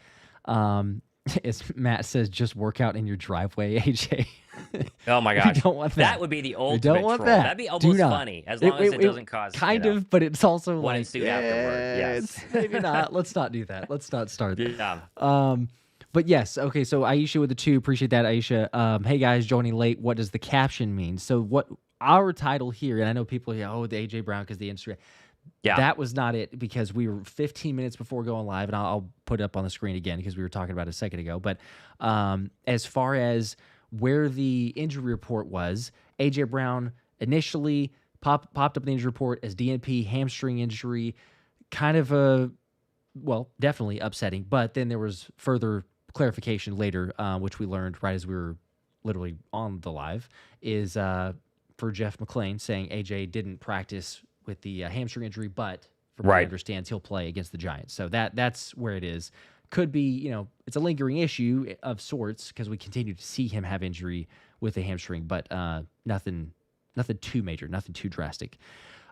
as Matt says, just work out in your driveway, AJ. Oh my gosh. We don't want that. That would be the ultimate don't want troll. That. That'd be almost funny, as long as it doesn't cause kind of, but it's also one like ensued afterward. Yes. Maybe not. Let's not do that. Let's not start that. Yeah. But yes, okay, so Aisha with the 2, appreciate that, Aisha. Hey guys, joining late, what does the caption mean? So what our title here, and I know people here, the AJ Brown because the Instagram. Yeah. That was not it, because we were 15 minutes before going live, and I'll put it up on the screen again because we were talking about it a second ago. But as far as where the injury report was, AJ Brown initially popped up in the injury report as DNP, hamstring injury, kind of definitely upsetting. But then there was further clarification later, which we learned right as we were literally on the live, is for Jeff McClain saying AJ didn't practice with the hamstring injury, but from what I understand, he'll play against the Giants. So that's where it is. Could be, it's a lingering issue of sorts because we continue to see him have injury with a hamstring, but nothing too major, nothing too drastic.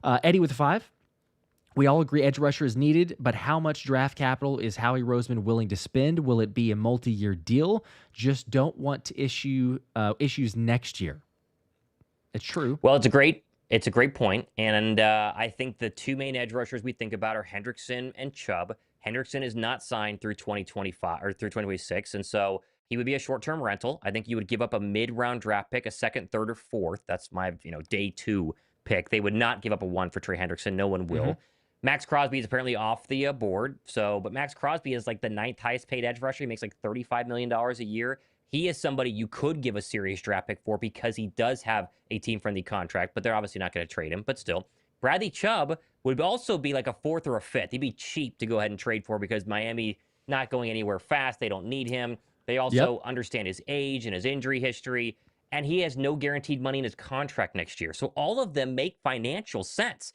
Eddie with a 5. We all agree edge rusher is needed, but how much draft capital is Howie Roseman willing to spend? Will it be a multi-year deal? Just don't want to issue issues next year. It's true. Well, it's a great point. And I think the 2 main edge rushers we think about are Hendrickson and Chubb. Hendrickson is not signed through 2025 or through 2026. And so he would be a short-term rental. I think you would give up a mid-round draft pick, a 2nd, 3rd, or 4th. That's my, day 2 pick. They would not give up a 1 for Trey Hendrickson. No one will. Max Crosby is apparently off the board. But Max Crosby is like the 9th highest paid edge rusher. He makes like $35 million a year. He is somebody you could give a serious draft pick for because he does have a team-friendly contract, but they're obviously not going to trade him. But still, Bradley Chubb would also be like a 4th or a 5th. He'd be cheap to go ahead and trade for because Miami not going anywhere fast. They don't need him. They also understand his age and his injury history, and he has no guaranteed money in his contract next year. So all of them make financial sense.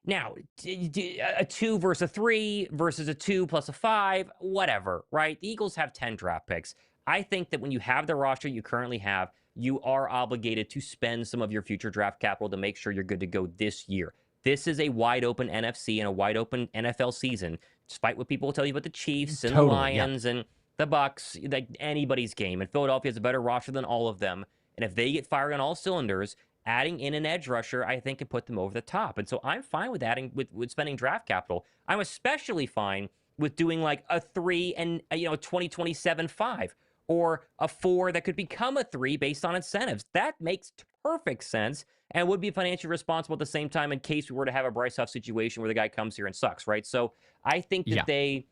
Now, a 2 versus a 3 versus a 2 plus a 5, whatever, right? The Eagles have 10 draft picks. I think that when you have the roster you currently have, you are obligated to spend some of your future draft capital to make sure you're good to go this year. This is a wide open NFC and a wide open NFL season, despite what people will tell you about the Chiefs and the Lions and the Bucks, like anybody's game. And Philadelphia has a better roster than all of them. And if they get firing on all cylinders, adding in an edge rusher, I think, can put them over the top. And so I'm fine with with spending draft capital. I'm especially fine with doing like a 3 and a 2027 5. Or a 4 that could become a 3 based on incentives. That makes perfect sense and would be financially responsible at the same time in case we were to have a Bryce Huff situation where the guy comes here and sucks, right? So I think that they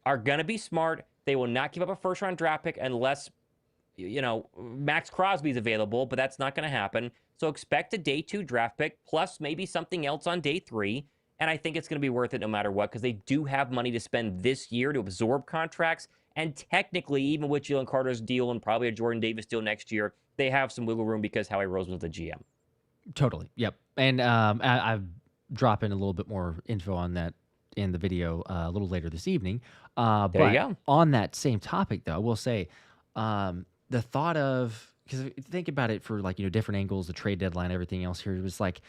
are going to be smart. They will not give up a first-round draft pick unless, Max Crosby's available, but that's not going to happen. So expect a day 2 draft pick plus maybe something else on day 3. And I think it's going to be worth it no matter what, because they do have money to spend this year to absorb contracts. And technically, even with Jalen Carter's deal and probably a Jordan Davis deal next year, they have some wiggle room because Howie Roseman's the GM. Totally. Yep. And I've dropped in a little bit more info on that in the video a little later this evening. There but you go. on that same topic, though, I will say the thought of, because think about it for like, different angles, the trade deadline, everything else here, it was like,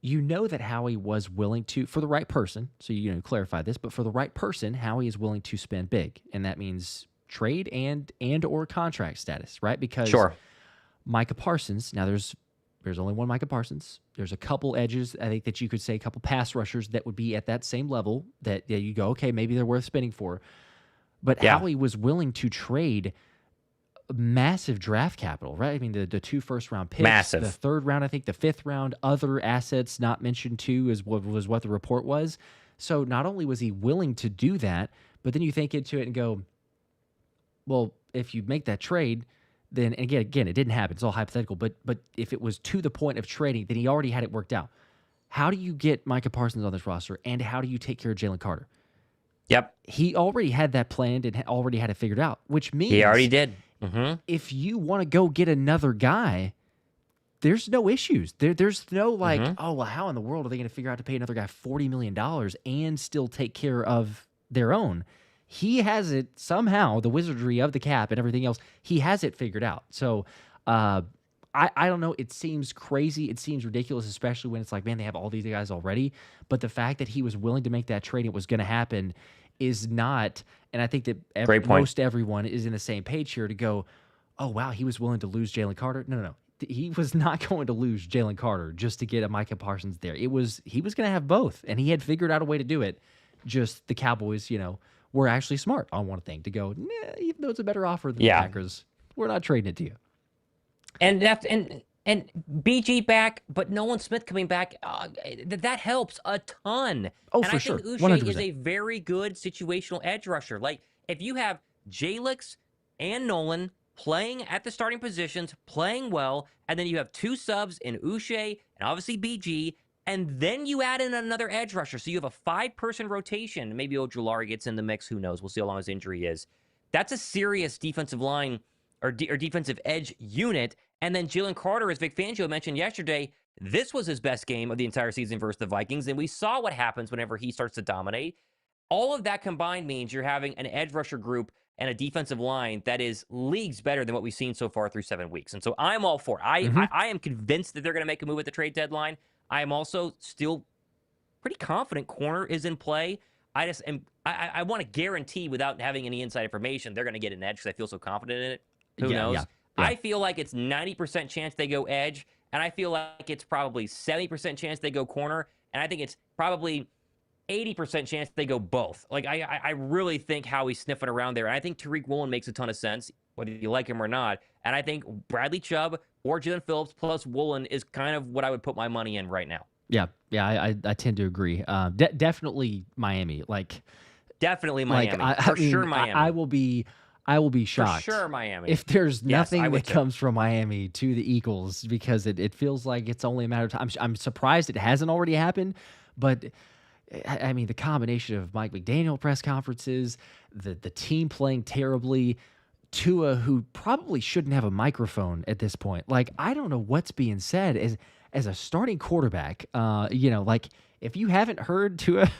that Howie was willing to, for the right person, so clarify this, but for the right person, Howie is willing to spend big, and that means trade and or contract status, right? Because Sure. Micah Parsons, now there's only one Micah Parsons. There's a couple edges, I think, that you could say, a couple pass rushers that would be at that same level that you go, okay, maybe they're worth spending for. But Howie was willing to trade massive draft capital, right? I mean, the 2 first-round picks, Massive. the 3rd round, I think, the 5th round, other assets not mentioned too, is what the report was. So not only was he willing to do that, but then you think into it and go, well, if you make that trade, then again, it didn't happen. It's all hypothetical. But if it was to the point of trading, then he already had it worked out. How do you get Micah Parsons on this roster, and how do you take care of Jalen Carter? Yep. He already had that planned and already had it figured out, which means he already did. Mm-hmm. If you want to go get another guy, there's no issues. There's no like, oh, well, how in the world are they going to figure out to pay another guy $40 million and still take care of their own? He has it somehow, the wizardry of the cap and everything else, he has it figured out. So I don't know. It seems crazy. It seems ridiculous, especially when it's like, man, they have all these guys already. But the fact that he was willing to make that trade, it was going to happen, is not. And I think that most everyone is in the same page here to go, oh, wow, he was willing to lose Jalen Carter. No. He was not going to lose Jalen Carter just to get a Micah Parsons there. He was going to have both, and he had figured out a way to do it. Just the Cowboys, were actually smart on one thing to go, nah, even though it's a better offer than the Packers, we're not trading it to you. And BG back, but Nolan Smith coming back, that helps a ton. Oh, and for I sure. think 100%. Uche is a very good situational edge rusher. Like, if you have Jalix and Nolan playing at the starting positions, playing well, and then you have 2 subs in Uche and obviously BG, and then you add in another edge rusher. So you have a 5-person rotation. Maybe Ojulari gets in the mix. Who knows? We'll see how long his injury is. That's a serious defensive line or defensive edge unit. And then Jalen Carter, as Vic Fangio mentioned yesterday, this was his best game of the entire season versus the Vikings. And we saw what happens whenever he starts to dominate. All of that combined means you're having an edge rusher group and a defensive line that is leagues better than what we've seen so far through 7 weeks. And so I'm all for it. I am convinced that they're going to make a move at the trade deadline. I am also still pretty confident corner is in play. I want to guarantee, without having any inside information, they're going to get an edge because I feel so confident in it. Who knows? Yeah. I feel like it's 90% chance they go edge, and I feel like it's probably 70% chance they go corner, and I think it's probably 80% chance they go both. Like, I really think Howie's sniffing around there, and I think Tariq Woolen makes a ton of sense, whether you like him or not, and I think Bradley Chubb or Jalen Phillips plus Woolen is kind of what I would put my money in right now. Yeah, I tend to agree. Definitely Miami. Definitely Miami. Sure, Miami. I will be shocked. For sure, Miami. If there's nothing that comes from Miami to the Eagles, because it feels like it's only a matter of time. I'm surprised it hasn't already happened, but I mean, the combination of Mike McDaniel press conferences, the team playing terribly, Tua, who probably shouldn't have a microphone at this point. Like, I don't know what's being said as a starting quarterback. Like, if you haven't heard Tua,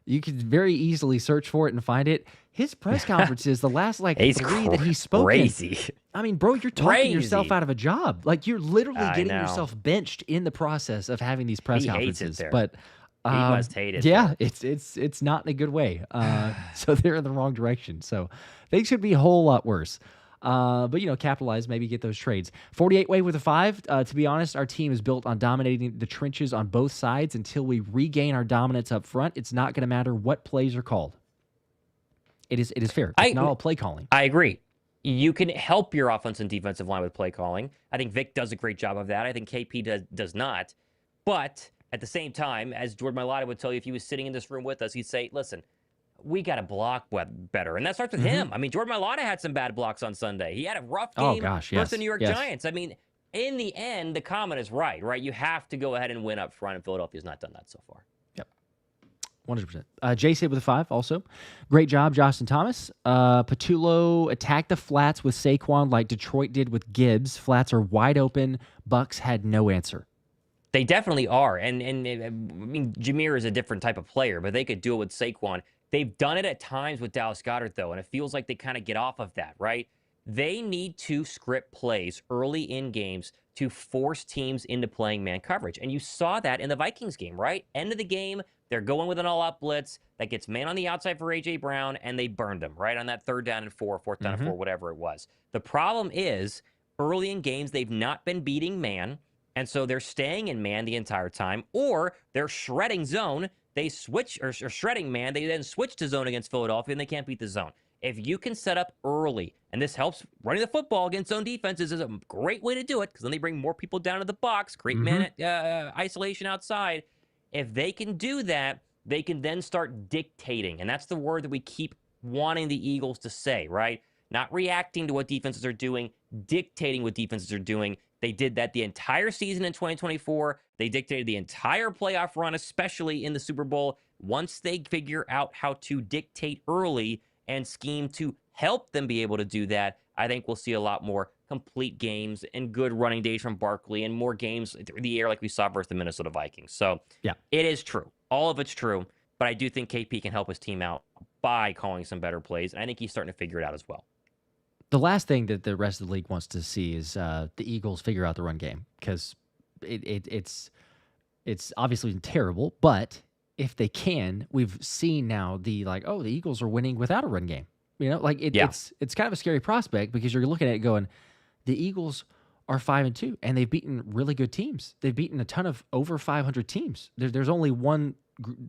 you can very easily search for it and find it. His press conferences, the last three that he's spoken. Crazy. I mean, bro, you're talking yourself out of a job. Like, you're literally getting yourself benched in the process of having these press conferences. Hates it there. But he must hate it. Yeah, it's not in a good way. So they're in the wrong direction. So things could be a whole lot worse. But, capitalize, maybe get those trades. 48 way with a 5. To be honest, our team is built on dominating the trenches on both sides until we regain our dominance up front. It's not going to matter what plays are called. It is fair. It's not all play calling. I agree. You can help your offense and defensive line with play calling. I think Vic does a great job of that. I think KP does not. But at the same time, as Jordan Mailata would tell you if he was sitting in this room with us, he'd say, listen, we got to block better. And that starts with him. I mean, Jordan Mailata had some bad blocks on Sunday. He had a rough game versus the New York Giants. I mean, in the end, the comment is right? You have to go ahead and win up front, and Philadelphia's not done that so far. Yep. 100%. J-Sid with a 5 also. Great job, Justin Thomas. Patullo attacked the flats with Saquon like Detroit did with Gibbs. Flats are wide open. Bucks had no answer. They definitely are. And I mean, Jameer is a different type of player, but they could do it with Saquon. They've done it at times with Dallas Goedert, though, and it feels like they kind of get off of that, right? They need to script plays early in games to force teams into playing man coverage. And you saw that in the Vikings game, right? End of the game, they're going with an all-out blitz that gets man on the outside for A.J. Brown, and they burned him, right? On that 3rd down and 4, 4th down and 4, whatever it was. The problem is, early in games, they've not been beating man, and so they're staying in man the entire time, or they're shredding zone. They switch, or shredding man, they then switch to zone against Philadelphia, and they can't beat the zone. If you can set up early, and this helps running the football against zone defenses is a great way to do it, because then they bring more people down to the box, create man isolation outside. If they can do that, they can then start dictating, and that's the word that we keep wanting the Eagles to say, right? Not reacting to what defenses are doing, dictating what defenses are doing. They did that the entire season in 2024. They dictated the entire playoff run, especially in the Super Bowl. Once they figure out how to dictate early and scheme to help them be able to do that, I think we'll see a lot more complete games and good running days from Barkley and more games through the air like we saw versus the Minnesota Vikings. So yeah, it is true. All of it's true. But I do think KP can help his team out by calling some better plays. And I think he's starting to figure it out as well. The last thing that the rest of the league wants to see is the Eagles figure out the run game, because it's obviously terrible, but if they can, we've seen now the Eagles are winning without a run game. You know, it's kind of a scary prospect, because you're looking at it going, the Eagles are 5-2, and they've beaten really good teams. They've beaten a ton of over 500 teams. There's only one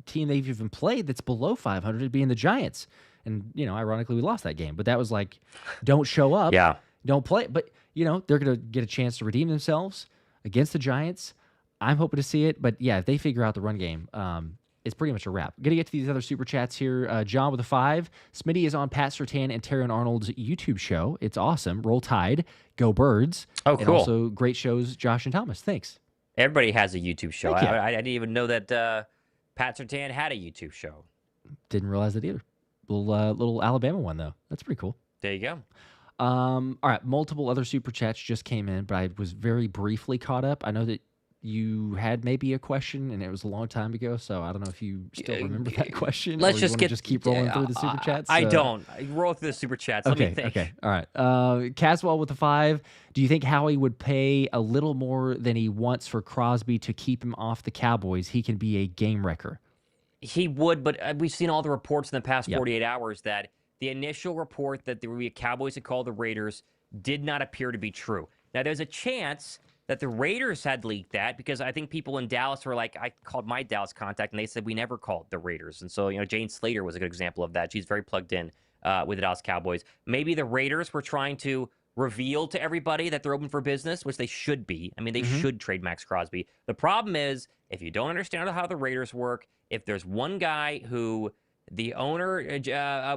team they've even played that's below 500, being the Giants. And, ironically, we lost that game. But that was like, don't show up. Yeah. Don't play. But, they're going to get a chance to redeem themselves against the Giants. I'm hoping to see it. But, yeah, if they figure out the run game, it's pretty much a wrap. Going to get to these other super chats here. John with a 5. Smitty is on Pat Surtain and Terran Arnold's YouTube show. It's awesome. Roll Tide. Go Birds. Oh, and cool. also great shows, Josh and Thomas. Thanks. Everybody has a YouTube show. I didn't even know that Pat Surtain had a YouTube show. Didn't realize that either. Little Alabama one, though. That's pretty cool. There you go. All right. Multiple other super chats just came in, but I was very briefly caught up. I know that you had maybe a question, and it was a long time ago, so I don't know if you still remember that question. Let's just keep rolling through the super chats. I don't. Roll through the super chats. Okay, Let me think. Okay. All right. Caswell with a 5. Do you think Howie would pay a little more than he wants for Crosby to keep him off the Cowboys? He can be a game wrecker. He would, but we've seen all the reports in the past 48 hours that the initial report that there would be a Cowboys that called the Raiders did not appear to be true. Now, there's a chance that the Raiders had leaked that, because I think people in Dallas were like, I called my Dallas contact, and they said we never called the Raiders. And so, Jane Slater was a good example of that. She's very plugged in with the Dallas Cowboys. Maybe the Raiders were trying to reveal to everybody that they're open for business, which they should be. I mean, they should trade Max Crosby. The problem is, if you don't understand how the Raiders work, if there's one guy who the owner,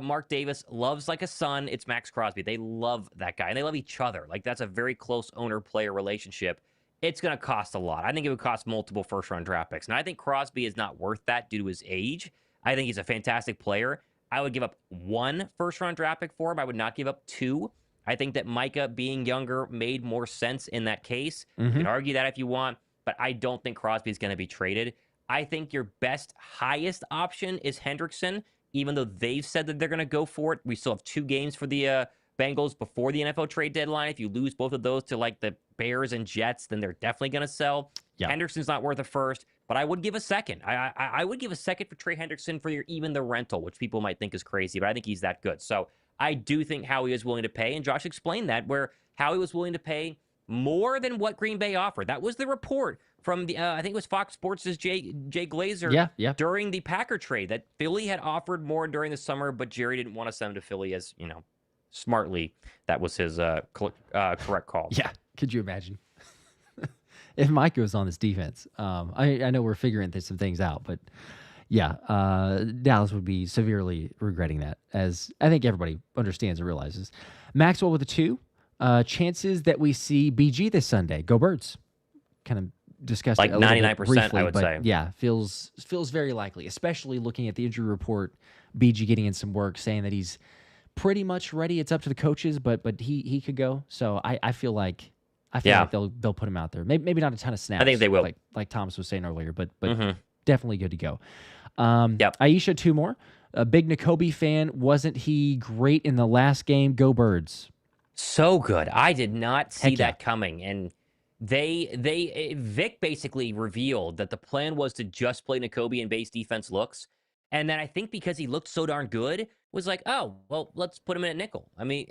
Mark Davis, loves like a son, it's Max Crosby. They love that guy, and they love each other. Like, that's a very close owner-player relationship. It's going to cost a lot. I think it would cost multiple first-round draft picks. And I think Crosby is not worth that due to his age. I think he's a fantastic player. I would give up 1 first-round draft pick for him. I would not give up 2. I think that Micah being younger made more sense in that case. You can argue that if you want, but I don't think Crosby is going to be traded. I think your best, highest option is Hendrickson, even though they've said that they're going to go for it. We still have 2 games for the Bengals before the NFL trade deadline. If you lose both of those to like the Bears and Jets, then they're definitely going to sell. Yep. Hendrickson's not worth a first, but I would give a second. I would give a second for Trey Hendrickson for even the rental, which people might think is crazy, but I think he's that good. So I do think Howie is willing to pay, and Josh explained that, where Howie was willing to pay more than what Green Bay offered. That was the report from the I think it was Fox Sports' Jay Glazer during the Packer trade, that Philly had offered more during the summer, but Jerry didn't want to send him to Philly, as smartly that was his correct call. Yeah, could you imagine if Mike was on this defense? I know we're figuring some things out, but yeah, Dallas would be severely regretting that, as I think everybody understands and realizes. Maxwell with a 2. Chances that we see BG this Sunday. Go Birds. Kind of discussed Like it a little 99%, bit briefly, I would but say. yeah, feels very likely, especially looking at the injury report. BG getting in some work, saying that he's pretty much ready. It's up to the coaches, but he could go. So I feel like they'll put him out there. Maybe not a ton of snaps. I think they will. Like Thomas was saying earlier, but Mm-hmm. definitely good to go. Yep. Aisha, 2 more. A big Nakobe fan. Wasn't he great in the last game? Go Birds. So good. I did not see Heck yeah. that coming. And Vic basically revealed that the plan was to just play Nakobe in base defense looks. And then I think because he looked so darn good, was like, oh, well, let's put him in at nickel. I mean,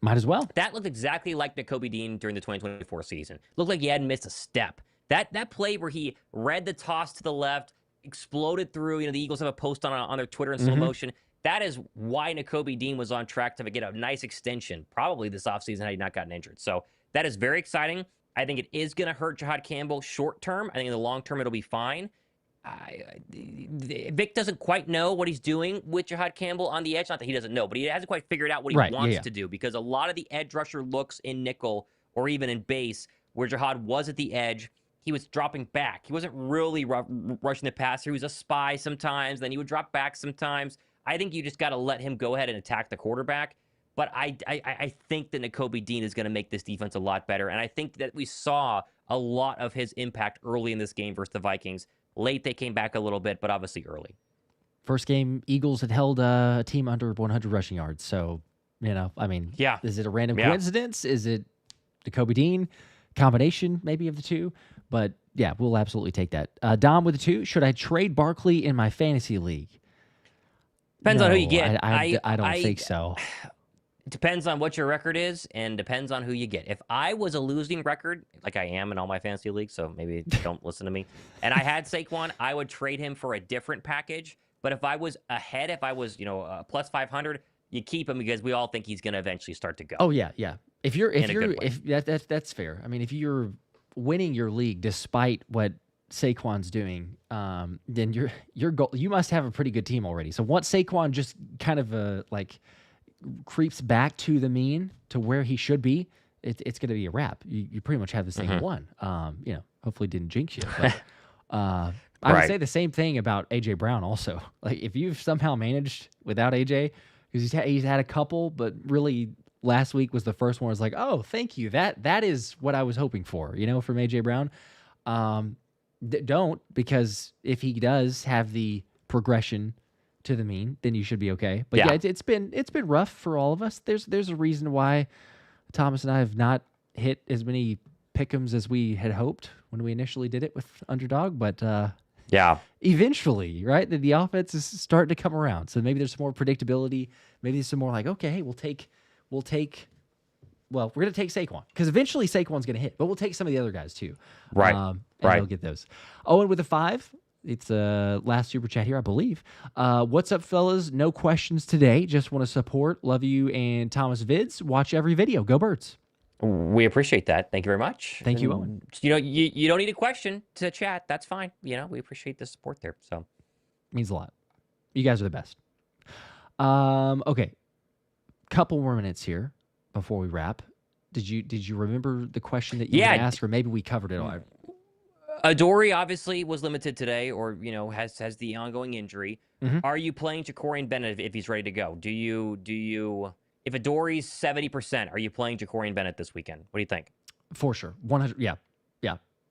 Might as well. that looked exactly like Nakobe Dean during the 2024 season. Looked like he hadn't missed a step. That play where he read the toss to the left, exploded through, the Eagles have a post on their Twitter in slow motion. That is why Nakobe Dean was on track to get a nice extension, probably this offseason had he not gotten injured. So that is very exciting. I think it is going to hurt Jahad Campbell short term. I think in the long term, it'll be fine. Vic doesn't quite know what he's doing with Jahad Campbell on the edge. Not that he doesn't know, but he hasn't quite figured out what he wants to do, because a lot of the edge rusher looks in nickel or even in base where Jahad was at the edge, he was dropping back. He wasn't really rushing the passer. He was a spy sometimes. Then he would drop back sometimes. I think you just got to let him go ahead and attack the quarterback. But I think that Nakobe Dean is going to make this defense a lot better. And I think that we saw a lot of his impact early in this game versus the Vikings. Late, they came back a little bit, but obviously early. First game, Eagles had held a team under 100 rushing yards. So, I mean, is it a random coincidence? Is it Nakobe Dean? Combination, maybe, of the two? But, yeah, we'll absolutely take that. Dom with the 2. Should I trade Barkley in my fantasy league? Depends on who you get. I don't think so. It depends on what your record is and depends on who you get. If I was a losing record, like I am in all my fantasy leagues, so maybe don't listen to me, and I had Saquon, I would trade him for a different package. But if I was ahead, if I was, plus 500, you keep him because we all think he's going to eventually start to go. Oh, yeah. If that's fair. I mean, if you're winning your league despite what Saquon's doing, then your goal, you must have a pretty good team already. So once Saquon just kind of creeps back to the mean, to where he should be, it's going to be a wrap. You pretty much have this thing won. Hopefully didn't jinx you. But, I would say the same thing about AJ Brown also. Like, if you've somehow managed without AJ, because he's had a couple, but really last week was the first one. It's like, oh, thank you. That is what I was hoping for, from AJ Brown. Don't, because if he does have the progression to the mean, then you should be okay. But yeah, it's been rough for all of us. There's a reason why Thomas and I have not hit as many pick'ems as we had hoped when we initially did it with Underdog. But eventually, right, the offense is starting to come around. So maybe there's some more predictability. Maybe there's some more like, okay, we're going to take Saquon, because eventually Saquon's going to hit, but we'll take some of the other guys too. Right. And we'll get those. Owen with a 5. It's last super chat here, I believe. What's up, fellas? No questions today. Just want to support. Love you and Thomas Vids. Watch every video. Go Birds. We appreciate that. Thank you very much. Thank you, Owen. You don't need a question to chat. That's fine. We appreciate the support there. So means a lot. You guys are the best. Okay. Couple more minutes here before we wrap. Did you remember the question that you asked, or maybe we covered it all? Adoree obviously was limited today, or has the ongoing injury. Are you playing Jacorian Bennett if he's ready to go? Do you if Adoree's 70%, are you playing Jacorian Bennett this weekend? What do you think? For sure, 100. Yeah.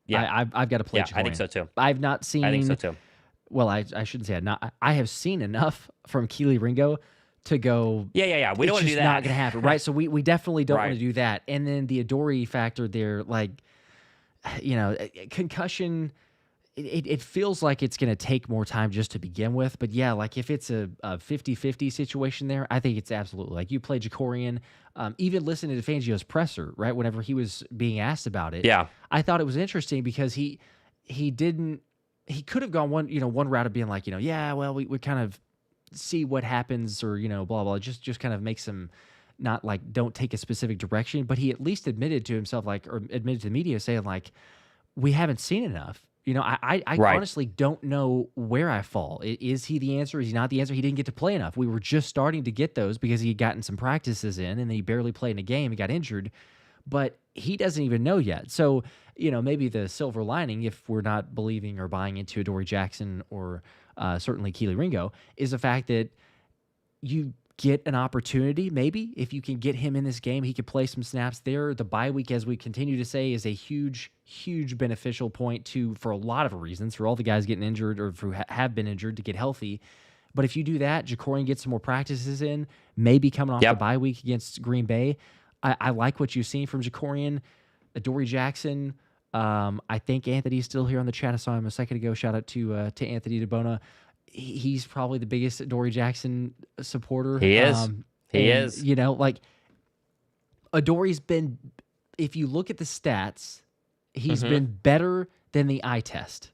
I've got to play. Jacorian. I think so too. I've not seen. I think so too. Well, I shouldn't say I have seen enough from Keely Ringo to go. Yeah. We don't want to do that. It's not going to happen, right? So we definitely don't want to do that. And then the Adoree factor there, like, concussion, it feels like it's going to take more time just to begin with. But yeah, like if it's a 50-50 situation there, I think it's absolutely, like, you play Jacorian. Even listening to Fangio's presser, right, whenever he was being asked about it, I thought it was interesting because he could have gone one route of being like, we kind of see what happens, or blah blah, just kind of make some, not like, don't take a specific direction, but he at least admitted to himself, or admitted to the media, saying like, we haven't seen enough. I honestly don't know where I fall. Is he the answer? Is he not the answer? He didn't get to play enough. We were just starting to get those because he had gotten some practices in, and then he barely played in a game. He got injured. but he doesn't even know yet. So, maybe the silver lining, if we're not believing or buying into Adoree Jackson or certainly Kelee Ringo, is the fact that you get an opportunity, maybe, if you can get him in this game, he could play some snaps there. The bye week, as we continue to say, is a huge, huge beneficial point for a lot of reasons, for all the guys getting injured or who have been injured to get healthy. But if you do that, Ja'Cory gets some more practices in, maybe coming off the bye week against Green Bay. I like what you've seen from Ja'Cory. Adoree Jackson, I think Anthony's still here on the chat. I saw him a second ago. Shout out to Anthony DeBona. He's probably the biggest Adoree Jackson supporter. He is. He is. Adoree's been, if you look at the stats, he's been better than the eye test.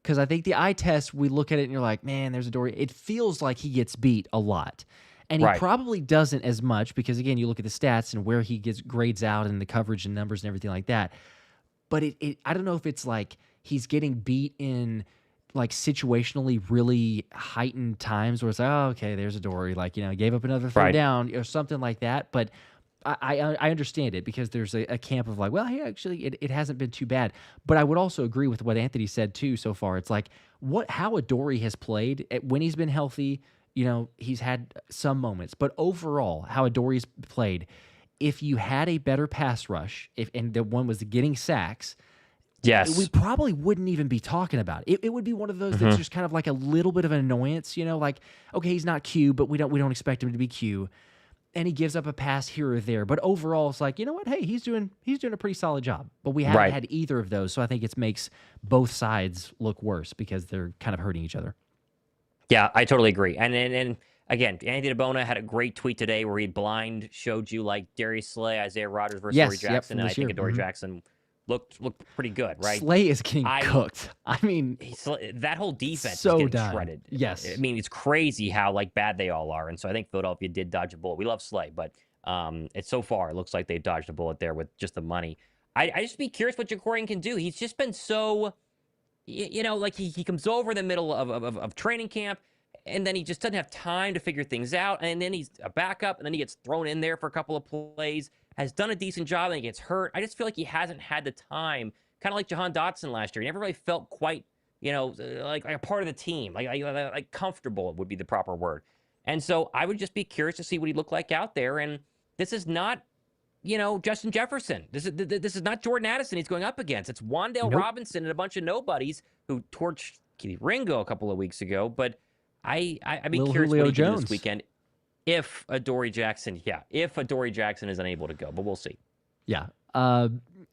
Because I think the eye test, we look at it and you're like, man, there's Adoree. It feels like he gets beat a lot. And he probably doesn't as much because, again, you look at the stats and where he gets grades out and the coverage and numbers and everything like that. But I don't know if it's like he's getting beat in like situationally really heightened times where it's like, oh, okay, there's Adoree. Like, gave up another third down or something like that. But I understand it because there's a camp of like, well, hey, actually, it hasn't been too bad. But I would also agree with what Anthony said too so far. It's like how Adoree has played when he's been healthy. He's had some moments, but overall, how Adoree's played. If you had a better pass rush, and the one was getting sacks, yes, we probably wouldn't even be talking about it. It would be one of those that's just kind of like a little bit of an annoyance. Like, okay, he's not Q, but we don't expect him to be Q. And he gives up a pass here or there. But overall, it's like, you know what? Hey, he's doing a pretty solid job. But we haven't had either of those. So I think it makes both sides look worse because they're kind of hurting each other. Yeah, I totally agree. And again, Anthony DeBona had a great tweet today where he blind showed you like Darius Slay, Isaiah Rodgers versus Adoree Jackson. And I think Adoree Jackson looked pretty good, right? Slay is getting cooked. I mean, that whole defense so is getting shredded. Yes. I mean, it's crazy how like bad they all are. And so I think Philadelphia did dodge a bullet. We love Slay, but it's so far, it looks like they dodged a bullet there with just the money. I just be curious what Ja'Cory can do. He's just been so, like he comes over in the middle of training camp, and then he just doesn't have time to figure things out. And then he's a backup, and then he gets thrown in there for a couple of plays, has done a decent job, and he gets hurt. I just feel like he hasn't had the time, kind of like Jahan Dotson last year. He never really felt quite, like a part of the team, like comfortable would be the proper word. And so I would just be curious to see what he looked like out there. And this is not, Justin Jefferson. This is not Jordan Addison he's going up against. It's Wan'Dale Robinson and a bunch of nobodies who torched Kelee Ringo a couple of weeks ago. But I'd be curious what he can do this weekend if Adoree Jackson is unable to go, but we'll see. Yeah.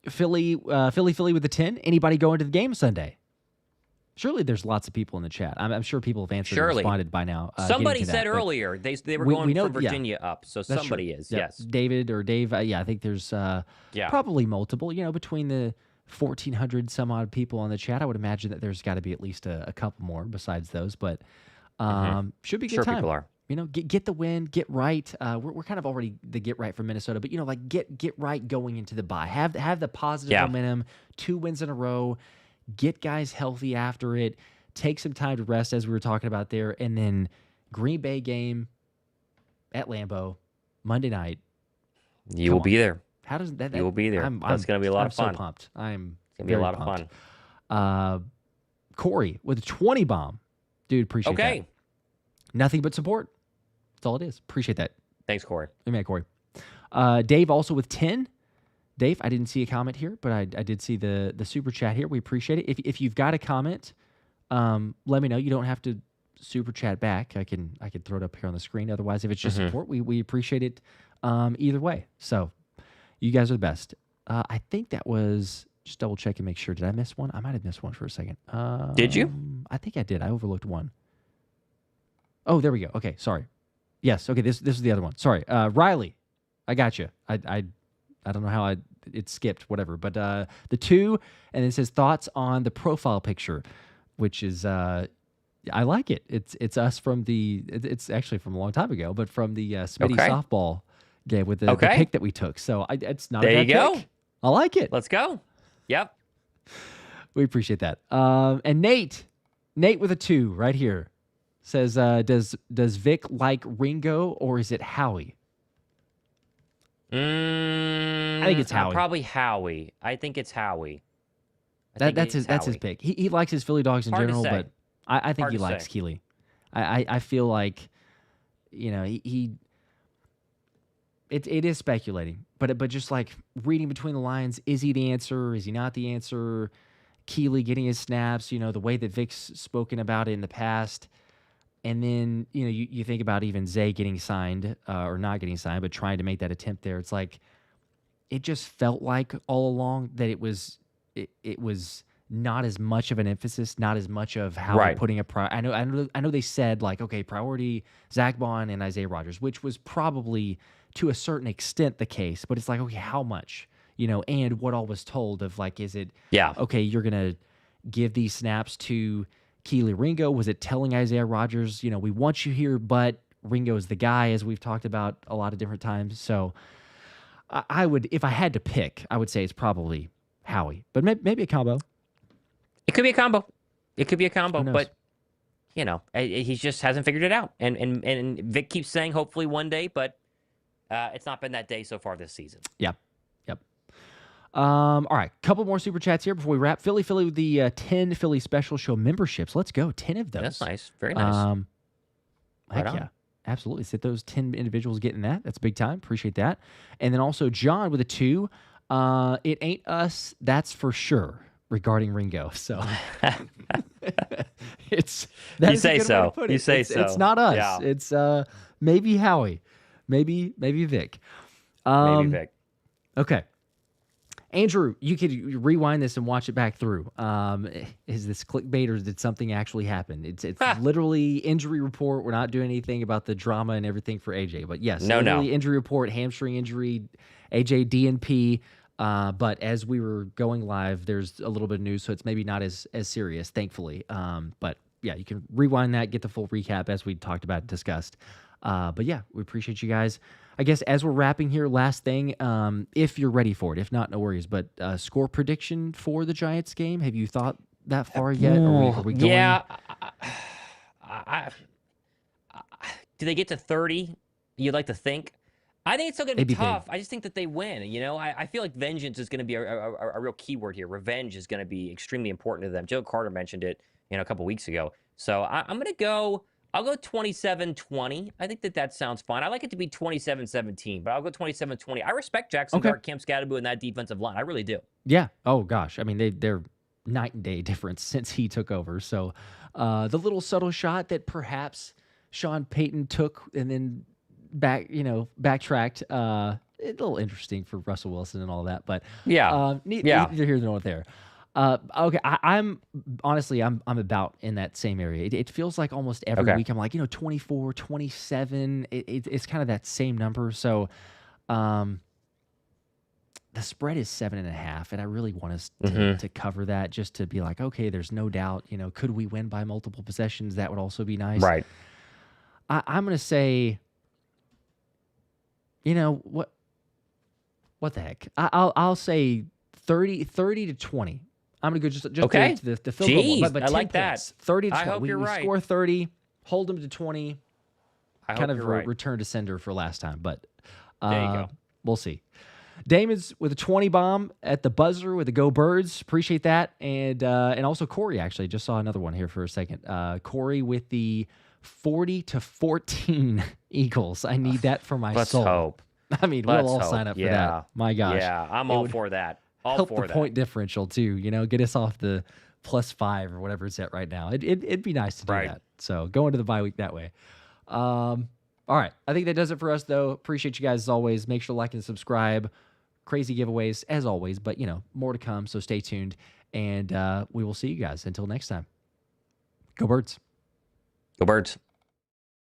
Philly with the 10. Anybody going to the game Sunday? Surely there's lots of people in the chat. I'm sure people have answered and responded by now. Somebody said earlier they were going from Virginia up, so somebody is. Yep. Yes. David or Dave. I think there's probably multiple. Between the 1,400 some odd people on the chat, I would imagine that there's got to be at least a couple more besides those, but should be a good time. People are. Get the win, get right. We're kind of already the get right from Minnesota, but get right going into the bye. Have the positive momentum. 2 wins in a row. Get guys healthy after it. Take some time to rest, as we were talking about there, and then Green Bay game at Lambeau Monday night. You will be there. How does that? You will be there. That's going to be a lot of fun. I'm so pumped. I'm going to be a lot of fun. Corey with a 20 bomb, dude. Appreciate that. Nothing but support. That's all it is. Appreciate that. Thanks, Corey. Amen, Corey. Dave also with 10. Dave, I didn't see a comment here, but I did see the super chat here. We appreciate it. If you've got a comment, let me know. You don't have to super chat back. I can throw it up here on the screen. Otherwise, if it's just support, we appreciate it either way. So you guys are the best. I think that was just double check and make sure. Did I miss one? I might have missed one for a second. Did you? I think I did. I overlooked one. Oh, there we go. Okay, sorry. Yes. Okay, this is the other one. Sorry, Riley. I got you. I don't know how it skipped, whatever. But the 2, and it says thoughts on the profile picture, which is I like it. It's us from it's actually from a long time ago, but from the Smitty softball game with the pick that we took. So it's not there. A bad you go. Pick. I like it. Let's go. Yep. We appreciate that. And Nate with a 2 right here says, does Vic like Ringo or is it Howie? I think it's Howie. Probably Howie. I think it's Howie. That's his pick. He likes his Philly dogs in general, but I think he likes Keely. I feel like, it is speculating, but just like reading between the lines, is he the answer? Is he not the answer? Keely getting his snaps, the way that Vic's spoken about it in the past. And then, you think about even Zay getting signed or not getting signed, but trying to make that attempt there. It's like, it just felt like all along that it was not as much of an emphasis, not as much of how we're putting a I know they said like, okay, priority Zach Bond and Isaiah Rodgers, which was probably to a certain extent the case, but it's like, okay, how much, and what all was told of like, is it, okay, you're going to give these snaps to Keely Ringo? Was it telling Isaiah Rodgers, we want you here, but Ringo is the guy, as we've talked about a lot of different times. So I would, if I had to pick, I would say it's probably Howie, but maybe a combo. It could be a combo. But he just hasn't figured it out. And Vic keeps saying hopefully one day, but it's not been that day so far this season. Yep. All right, couple more super chats here before we wrap. Philly with the 10 Philly Special Show memberships. Let's go, 10 of those. That's nice, very nice. Heck yeah, absolutely. Sit those 10 individuals getting that. That's big time. Appreciate that. And then also John with a 2. It ain't us, that's for sure. Regarding Ringo, so it's you say so. You say so. It's not us. Yeah. It's maybe Howie, maybe Vic. Maybe Vic. Okay. Andrew, you could rewind this and watch it back through. Is this clickbait or did something actually happen? It's literally injury report. We're not doing anything about the drama and everything for AJ, but yes, injury report, hamstring injury, AJ DNP. But as we were going live, there's a little bit of news, so it's maybe not as serious, thankfully. But yeah, you can rewind that, get the full recap as we talked about and discussed. But yeah, we appreciate you guys. I guess as we're wrapping here, last thing, if you're ready for it, if not, no worries. But score prediction for the Giants game, have you thought that far yet? Are we going? Yeah. Do they get to 30? You'd like to think. I think it's still going to be tough. I just think that they win. I feel like vengeance is going to be a real key word here. Revenge is going to be extremely important to them. Joe Carter mentioned it, a couple weeks ago. So I'm going to go. I'll go 27-20. I think that sounds fine. I like it to be 27-17, but I'll go 27-20. I respect Jaxson, Dart, Cam Scadaboo, and that defensive line. I really do. Yeah. Oh gosh. I mean, they're night and day difference since he took over. So the little subtle shot that perhaps Sean Payton took and then backtracked. A little interesting for Russell Wilson and all that, but neither here nor there. Okay, I'm honestly I'm about in that same area. It feels like almost every week I'm like 24, 27. It's kind of that same number. So, the spread is 7.5, and I really want us to cover that just to be like, okay, there's no doubt. Could we win by multiple possessions? That would also be nice. Right. I'm gonna say. What the heck? I'll say 30-20. I'm gonna go just okay. to the field goal. But I like points, that. 30 to 20. I hope you're right. Score 30, hold them to 20. I kind hope of you're right. return to sender for last time, but there you go. We'll see. Damon's with a 20 bomb at the buzzer with the Go Birds. Appreciate that, and also Corey actually just saw another one here for a second. Corey with the 40-14 Eagles. I need that for my soul. Let's hope. I mean, we'll all sign up for that. My gosh. Yeah, I'm all for that. Help the point differential too. Get us off the +5 or whatever it's at right now. It'd be nice to do that. So go into the bye week that way. All right. I think that does it for us though. Appreciate you guys as always. Make sure to like and subscribe. Crazy giveaways as always, but more to come. So stay tuned, and we will see you guys until next time. Go Birds. Go Birds.